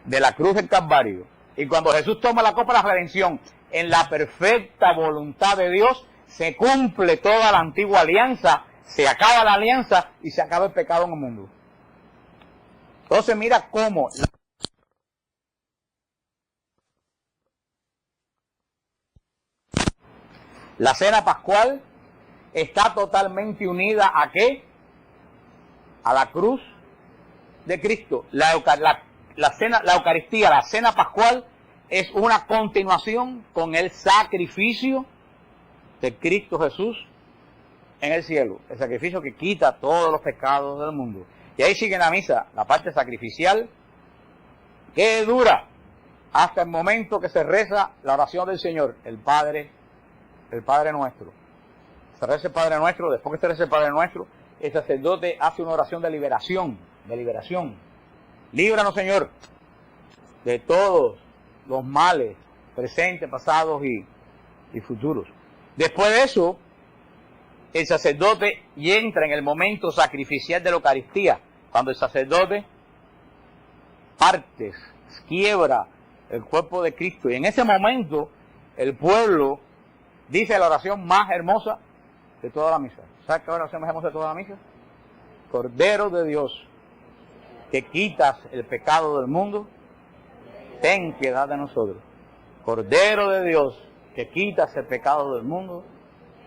de la cruz del Calvario. Y cuando Jesús toma la copa de la redención en la perfecta voluntad de Dios, se cumple toda la antigua alianza, se acaba la alianza y se acaba el pecado en el mundo. Entonces mira cómo la cena pascual está totalmente unida ¿a qué? A la cruz de Cristo. La Eucaristía, la cena pascual, es una continuación con el sacrificio de Cristo Jesús en el cielo. El sacrificio que quita todos los pecados del mundo. Y ahí sigue la misa, la parte sacrificial, que dura hasta el momento que se reza la oración del Señor, el Padre Nuestro. Se reza el Padre Nuestro, después que se reza el Padre Nuestro, el sacerdote hace una oración de liberación, Líbranos, Señor, de todos los males, presentes, pasados y futuros. Después de eso, el sacerdote entra en el momento sacrificial de la Eucaristía, cuando el sacerdote parte, quiebra el cuerpo de Cristo. Y en ese momento, el pueblo dice la oración más hermosa de toda la misa. ¿Sabes qué oración más hermosa de toda la misa? Cordero de Dios, que quitas el pecado del mundo, ten piedad de nosotros. Cordero de Dios, que quitas el pecado del mundo,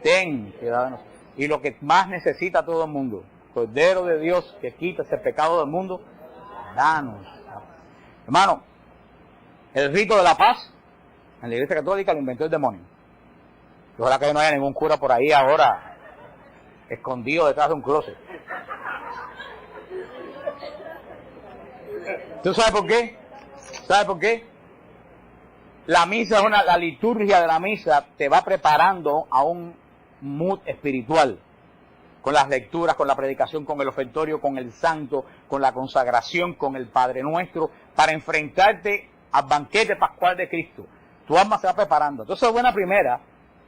ten piedad de nosotros. Y lo que más necesita todo el mundo, Cordero de Dios, que quitas el pecado del mundo, danos. Hermano, el rito de la paz, en la Iglesia Católica lo inventó el demonio. Ojalá que no haya ningún cura por ahí ahora, escondido detrás de un closet. ¿Tú sabes por qué? ¿Sabes por qué? La misa es la liturgia de la misa te va preparando a un mood espiritual, con las lecturas, con la predicación, con el ofertorio, con el santo, con la consagración, con el Padre Nuestro, para enfrentarte al banquete pascual de Cristo. Tu alma se va preparando. Entonces, buena primera,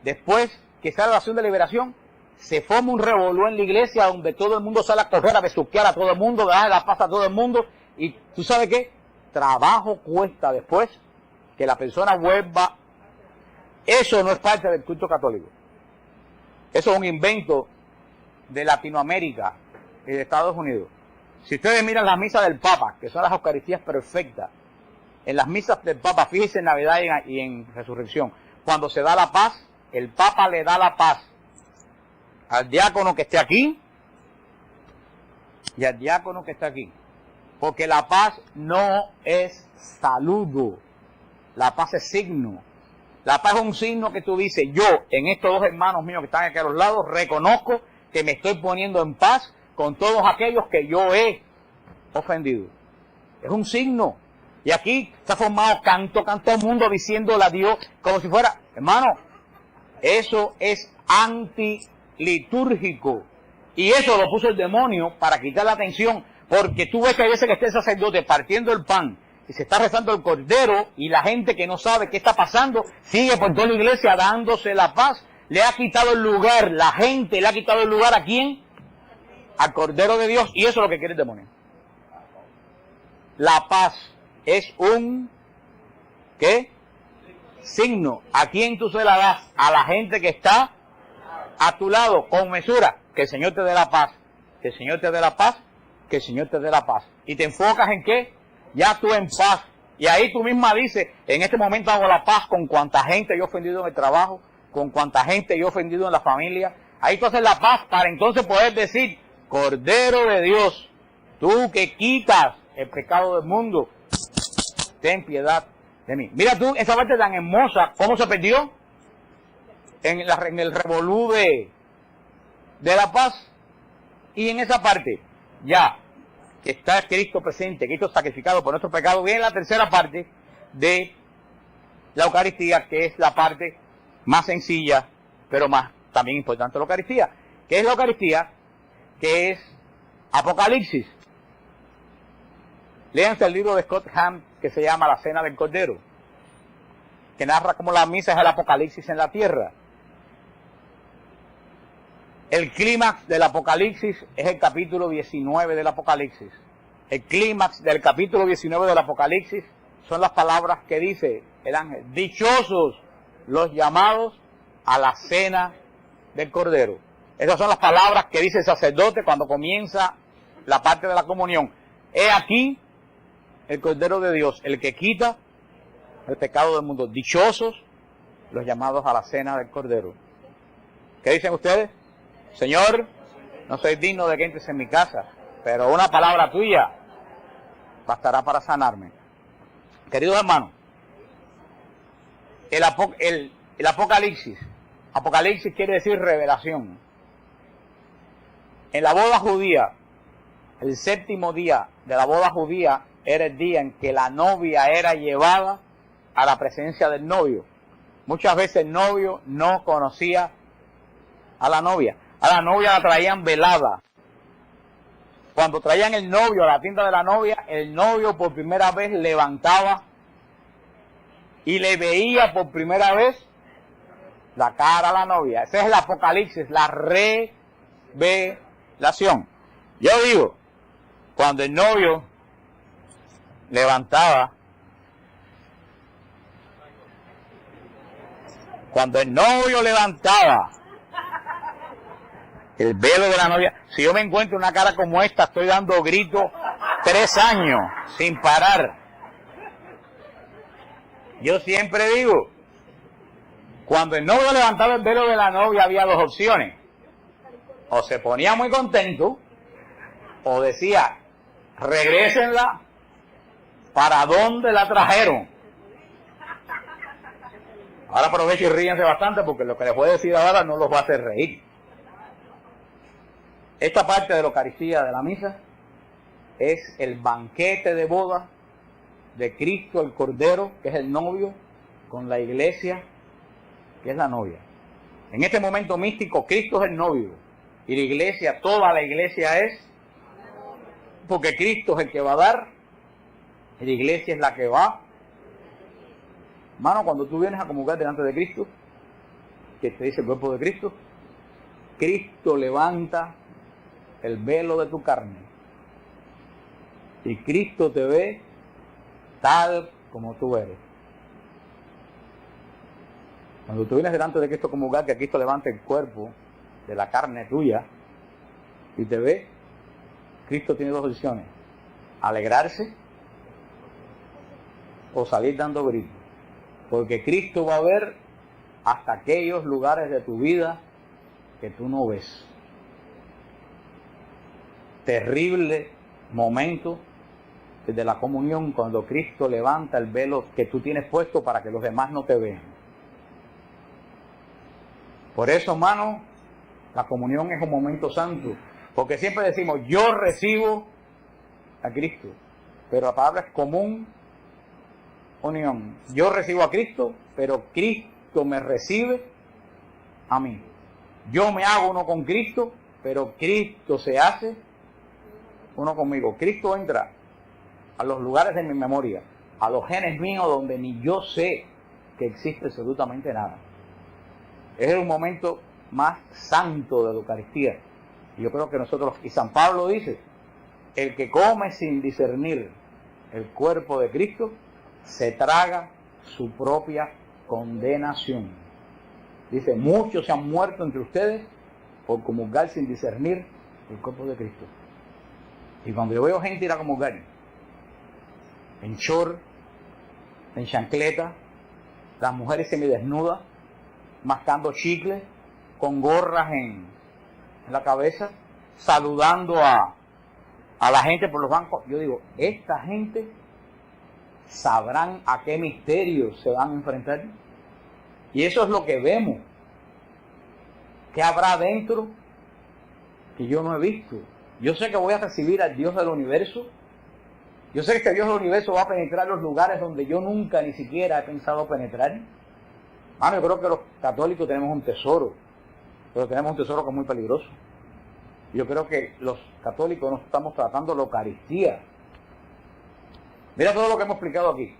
después que sale la oración de liberación, se forma un revolú en la iglesia donde todo el mundo sale a correr, a besuquear a todo el mundo, darle la paz a todo el mundo. Y ¿tú sabes qué? Trabajo cuesta después que la persona vuelva. Eso no es parte del culto católico. Eso es un invento de Latinoamérica y de Estados Unidos. Si ustedes miran las misas del Papa, que son las Eucaristías perfectas, en las misas del Papa, fíjense en Navidad y en Resurrección, cuando se da la paz, el Papa le da la paz al diácono que esté aquí y al diácono que está aquí. Porque la paz no es saludo, la paz es signo. La paz es un signo que tú dices, yo, en estos dos hermanos míos que están aquí a los lados, reconozco que me estoy poniendo en paz con todos aquellos que yo he ofendido. Es un signo. Y aquí se ha formado canto el mundo diciéndole a Dios como si fuera, hermano, eso es antilitúrgico. Y eso lo puso el demonio para quitar la atención, porque tú ves que hay veces que está el sacerdote partiendo el pan y se está rezando el cordero y la gente que no sabe qué está pasando sigue por toda la iglesia dándose la paz. Le ha quitado el lugar, la gente le ha quitado el lugar ¿a quién? Al Cordero de Dios, y eso es lo que quiere el demonio. La paz es un ¿qué? Signo. ¿A quién tú se la das? A la gente que está a tu lado, con mesura. Que el Señor te dé la paz, que el Señor te dé la paz, que el Señor te dé la paz. Y te enfocas en ¿qué? Ya tú en paz. Y ahí tú misma dices, en este momento hago la paz con cuanta gente yo he ofendido en el trabajo, con cuanta gente yo he ofendido en la familia. Ahí tú haces la paz para entonces poder decir, Cordero de Dios, tú que quitas el pecado del mundo, ten piedad de mí. Mira tú esa parte tan hermosa, ¿cómo se perdió? En el revolú de la paz. Y en esa parte, ya, que está Cristo presente, Cristo sacrificado por nuestro pecado, viene la tercera parte de la Eucaristía, que es la parte más sencilla, pero más también importante de la Eucaristía. ¿Qué es la Eucaristía? Que es Apocalipsis. Léanse el libro de Scott Hahn que se llama La Cena del Cordero, que narra cómo la misa es el Apocalipsis en la tierra. El clímax del Apocalipsis es el capítulo 19 del Apocalipsis. El clímax del capítulo 19 del Apocalipsis son las palabras que dice el ángel: dichosos los llamados a la cena del Cordero. Esas son las palabras que dice el sacerdote cuando comienza la parte de la comunión. He aquí el Cordero de Dios, el que quita el pecado del mundo. Dichosos los llamados a la cena del Cordero. ¿Qué dicen ustedes? Señor, no soy digno de que entres en mi casa, pero una palabra tuya bastará para sanarme. Queridos hermanos, el Apocalipsis, Apocalipsis quiere decir revelación. En la boda judía, el séptimo día de la boda judía era el día en que la novia era llevada a la presencia del novio. Muchas veces el novio no conocía a la novia. A la novia la traían velada. Cuando traían el novio a la tienda de la novia, el novio por primera vez levantaba y le veía por primera vez la cara a la novia. Ese es el Apocalipsis, la revelación. Yo digo, cuando el novio levantaba, el velo de la novia, si yo me encuentro una cara como esta, estoy dando gritos 3 años sin parar. Yo siempre digo, cuando el novio levantaba el velo de la novia había 2 opciones. O se ponía muy contento, o decía, regrésenla, ¿para dónde la trajeron? Ahora aprovechen y ríense bastante porque lo que les voy a decir ahora no los va a hacer reír. Esta parte de la Eucaristía de la misa es el banquete de boda de Cristo el Cordero, que es el novio, con la iglesia, que es la novia. En este momento místico, Cristo es el novio y la iglesia, toda la iglesia es, porque Cristo es el que va a dar y la iglesia es la que va. Hermano, cuando tú vienes a comulgar delante de Cristo, que te dice el cuerpo de Cristo, Cristo levanta el velo de tu carne y Cristo te ve tal como tú eres. Cuando tú vienes delante de Cristo a comulgar, que Cristo levanta el cuerpo de la carne tuya y te ve, Cristo tiene 2 opciones: alegrarse o salir dando gritos, porque Cristo va a ver hasta aquellos lugares de tu vida que tú no ves. Terrible momento de la comunión cuando Cristo levanta el velo que tú tienes puesto para que los demás no te vean. Por eso, hermano, la comunión es un momento santo, porque siempre decimos, yo recibo a Cristo, pero la palabra es común unión. Yo recibo a Cristo, pero Cristo me recibe a mí. Yo me hago uno con Cristo, pero Cristo se hace uno conmigo. Cristo entra a los lugares de mi memoria, a los genes míos donde ni yo sé que existe absolutamente nada. Es un momento más santo de la Eucaristía. Y yo creo que nosotros, y San Pablo dice, el que come sin discernir el cuerpo de Cristo, se traga su propia condenación. Dice, muchos se han muerto entre ustedes por comulgar sin discernir el cuerpo de Cristo. Y cuando yo veo gente ir a comulgar en short, en chancleta, las mujeres semidesnudas, mascando chicles, con gorras en la cabeza, saludando a la gente por los bancos, yo digo, esta gente sabrán a qué misterios se van a enfrentar. Y eso es lo que vemos. ¿Qué habrá dentro que yo no he visto? Yo sé que voy a recibir al Dios del universo. Yo sé que este Dios del universo va a penetrar los lugares donde yo nunca ni siquiera he pensado penetrar. Mano, yo creo que los católicos tenemos un tesoro, pero tenemos un tesoro que es muy peligroso. Yo creo que los católicos no estamos tratando la Eucaristía. Mira todo lo que hemos explicado aquí.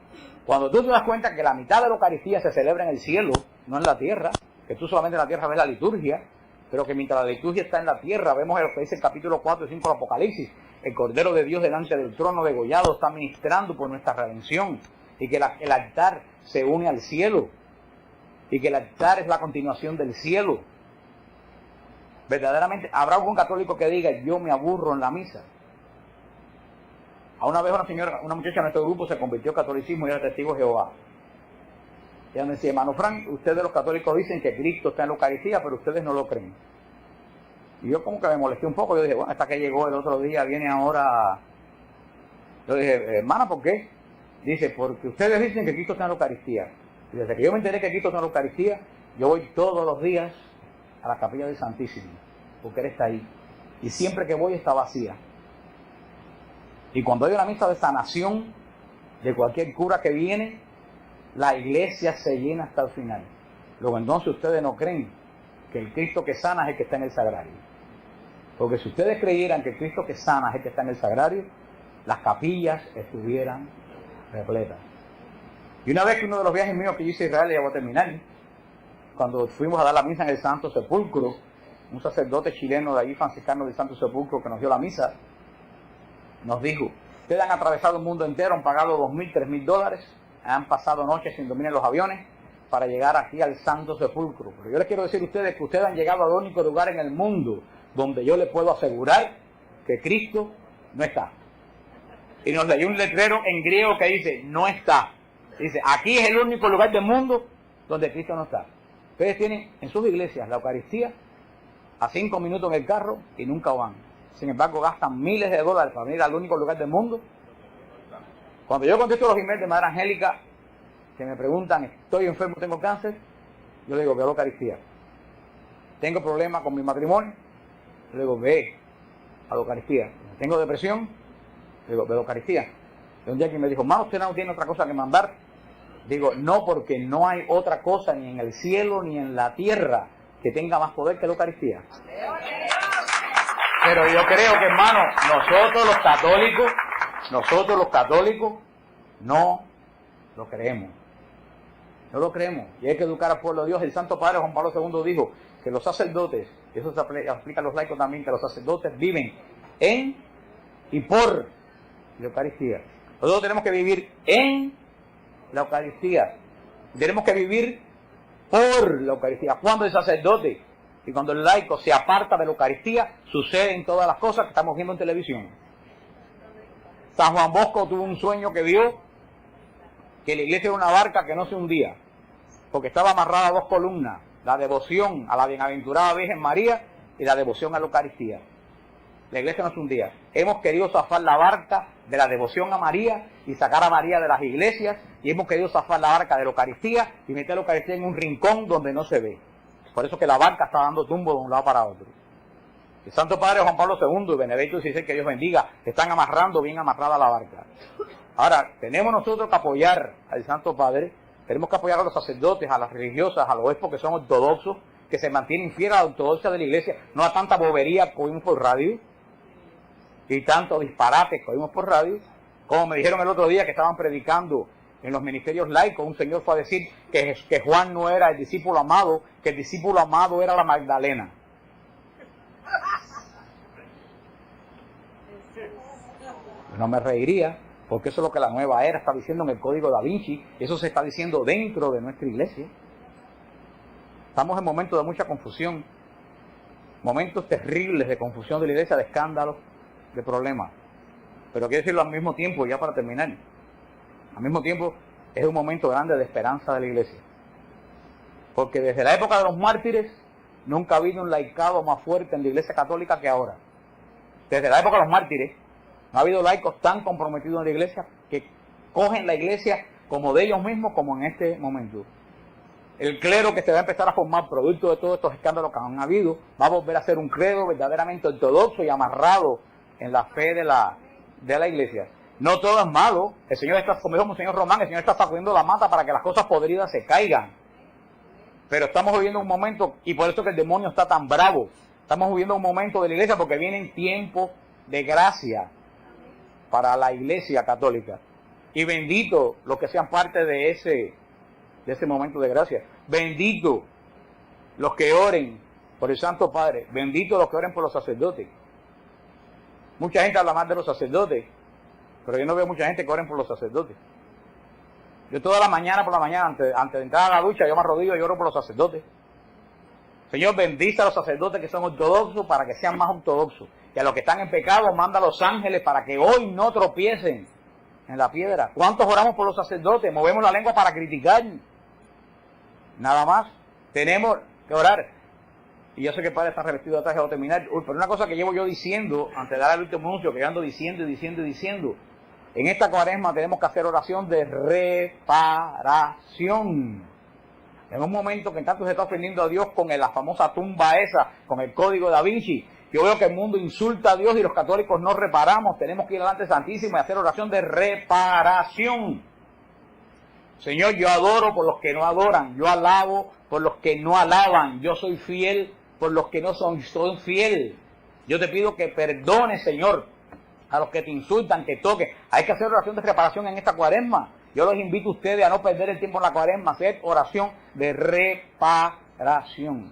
Cuando tú te das cuenta que la mitad de la Eucaristía se celebra en el cielo, no en la tierra, que tú solamente en la tierra ves la liturgia, pero que mientras la liturgia está en la tierra, vemos lo que dice el capítulo 4 y 5 del Apocalipsis, el Cordero de Dios delante del trono degollado está ministrando por nuestra redención, y que el altar se une al cielo, y que el altar es la continuación del cielo. Verdaderamente, ¿habrá algún católico que diga, yo me aburro en la misa? A una vez una muchacha de nuestro grupo se convirtió al catolicismo y era testigo de Jehová. Ella me decía, hermano Frank, ustedes los católicos dicen que Cristo está en la Eucaristía, pero ustedes no lo creen. Y yo como que me molesté un poco, yo dije, bueno, esta que llegó el otro día viene ahora. Yo dije, hermana, ¿por qué? Dice, porque ustedes dicen que Cristo está en la Eucaristía. Y desde que yo me enteré que Cristo está en la Eucaristía, yo voy todos los días a la capilla del Santísimo, porque Él está ahí. Y siempre que voy está vacía. Y cuando hay una misa de sanación de cualquier cura que viene, la iglesia se llena hasta el final. Luego entonces ustedes no creen que el Cristo que sana es el que está en el sagrario. Porque si ustedes creyeran que el Cristo que sana es el que está en el sagrario, las capillas estuvieran repletas. Y una vez que uno de los viajes míos que yo hice a Israel, ya voy a terminar, cuando fuimos a dar la misa en el Santo Sepulcro, un sacerdote chileno de allí, franciscano del Santo Sepulcro, que nos dio la misa, nos dijo, ustedes han atravesado el mundo entero, han pagado $2,000, $3,000, han pasado noches sin dormir en los aviones para llegar aquí al Santo Sepulcro. Pero yo les quiero decir a ustedes que ustedes han llegado al único lugar en el mundo donde yo les puedo asegurar que Cristo no está. Y nos leyó un letrero en griego que dice, no está. Dice, aquí es el único lugar del mundo donde Cristo no está. Ustedes tienen en sus iglesias la Eucaristía a 5 minutos en el carro y nunca van. Sin embargo, gastan miles de dólares para venir al único lugar del mundo. Cuando yo contesto los emails de Madre Angélica, que me preguntan, estoy enfermo, tengo cáncer, yo le digo, ve a la Eucaristía. Tengo problemas con mi matrimonio, le digo, ve a la Eucaristía. Tengo depresión, le digo, ve a la Eucaristía. Y un día que me dijo, ma, usted no tiene otra cosa que mandar. Digo, no, porque no hay otra cosa ni en el cielo ni en la tierra que tenga más poder que la Eucaristía. Pero yo creo que, hermano, nosotros los católicos, no lo creemos. No lo creemos. Y hay que educar al pueblo de Dios. El Santo Padre Juan Pablo II dijo que los sacerdotes, y eso se aplica a los laicos también, que los sacerdotes viven en y por la Eucaristía. Nosotros tenemos que vivir en la Eucaristía. Tenemos que vivir por la Eucaristía. Cuando el sacerdote y cuando el laico se aparta de la Eucaristía, suceden todas las cosas que estamos viendo en televisión. San Juan Bosco tuvo un sueño que vio que la iglesia era una barca que no se hundía, porque estaba amarrada a 2 columnas, la devoción a la bienaventurada Virgen María y la devoción a la Eucaristía. La iglesia no se hundía. Hemos querido zafar la barca de la devoción a María y sacar a María de las iglesias, y hemos querido zafar la barca de la Eucaristía y meter la Eucaristía en un rincón donde no se ve. Por eso que la barca está dando tumbo de un lado para otro. El Santo Padre Juan Pablo II y Benedicto XVI, que Dios bendiga, están amarrando bien amarrada la barca. Ahora, tenemos nosotros que apoyar al Santo Padre, tenemos que apoyar a los sacerdotes, a las religiosas, a los obispos que son ortodoxos, que se mantienen fieles a la ortodoxia de la iglesia, no a tanta bobería que oímos por radio, y tanto disparate que oímos por radio, como me dijeron el otro día que estaban predicando en los ministerios laicos, un señor fue a decir que Juan no era el discípulo amado, que el discípulo amado era la Magdalena. No me reiría, porque eso es lo que la nueva era está diciendo en el Código Da Vinci, eso se está diciendo dentro de nuestra iglesia. Estamos en momentos de mucha confusión, momentos terribles de confusión de la iglesia, de escándalos, de problemas. Pero quiero decirlo al mismo tiempo, ya para terminar, al mismo tiempo es un momento grande de esperanza de la iglesia. Porque desde la época de los mártires nunca ha habido un laicado más fuerte en la iglesia católica que ahora. Desde la época de los mártires no ha habido laicos tan comprometidos en la iglesia que cogen la iglesia como de ellos mismos como en este momento. El clero que se va a empezar a formar producto de todos estos escándalos que han habido va a volver a ser un clero verdaderamente ortodoxo y amarrado en la fe de la iglesia. No todo es malo. El Señor está, como dijo el señor Román, el Señor está sacudiendo la mata para que las cosas podridas se caigan. Pero estamos viviendo un momento, y por eso que el demonio está tan bravo. Estamos viviendo un momento de la iglesia porque vienen tiempos de gracia para la iglesia católica. Y bendito los que sean parte de ese momento de gracia. Bendito los que oren por el Santo Padre. Bendito los que oren por los sacerdotes. Mucha gente habla más de los sacerdotes, pero yo no veo mucha gente que oren por los sacerdotes. Yo toda la mañana, por la mañana, antes de entrar a la ducha, yo me arrodillo y oro por los sacerdotes. Señor, bendice a los sacerdotes que son ortodoxos para que sean más ortodoxos. Y a los que están en pecado, manda a los ángeles para que hoy no tropiecen en la piedra. ¿Cuántos oramos por los sacerdotes? Movemos la lengua para criticar. Nada más. Tenemos que orar. Y yo sé que el Padre está revestido atrás, voy a terminar. Pero una cosa que llevo yo diciendo, antes de dar el último anuncio, que yo ando diciendo. En esta cuaresma tenemos que hacer oración de reparación. En un momento que tanto se está ofendiendo a Dios con la famosa tumba esa, con el código Da Vinci, yo veo que el mundo insulta a Dios y los católicos no reparamos. Tenemos que ir delante Santísimo y hacer oración de reparación. Señor, yo adoro por los que no adoran, yo alabo por los que no alaban, yo soy fiel por los que no son fiel. Yo te pido que perdones, Señor, a los que te insultan, que toquen. Hay que hacer oración de reparación en esta cuaresma. Yo los invito a ustedes a no perder el tiempo en la cuaresma, a hacer oración de reparación.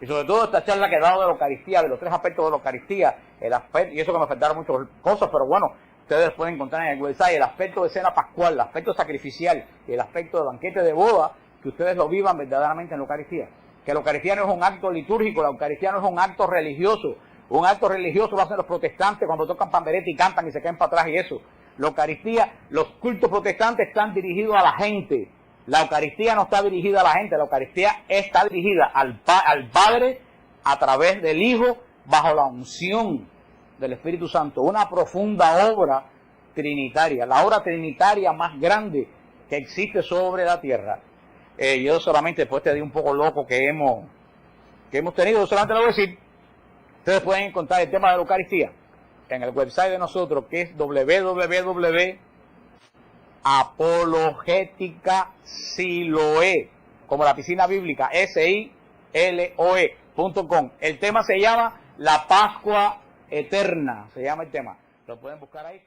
Y sobre todo esta charla que he dado de la Eucaristía, de los 3 aspectos de la Eucaristía, el aspecto, y eso que me faltaron muchas cosas, pero bueno, ustedes pueden encontrar en el website el aspecto de cena pascual, el aspecto sacrificial y el aspecto de banquete de boda, que ustedes lo vivan verdaderamente en la Eucaristía. Que la Eucaristía no es un acto litúrgico, la Eucaristía no es un acto religioso. Un acto religioso lo hacen los protestantes cuando tocan pandereta y cantan y se caen para atrás y eso. La Eucaristía, los cultos protestantes están dirigidos a la gente. La Eucaristía no está dirigida a la gente, la Eucaristía está dirigida al Padre a través del Hijo bajo la unción del Espíritu Santo. Una profunda obra trinitaria, la obra trinitaria más grande que existe sobre la tierra. Yo solamente, después te di un poco loco que hemos tenido, yo solamente lo voy a decir. Ustedes pueden encontrar el tema de la Eucaristía en el website de nosotros, que es www.apologética.siloe, como la piscina bíblica, siloe.com. El tema se llama La Pascua Eterna, se llama el tema. Lo pueden buscar ahí.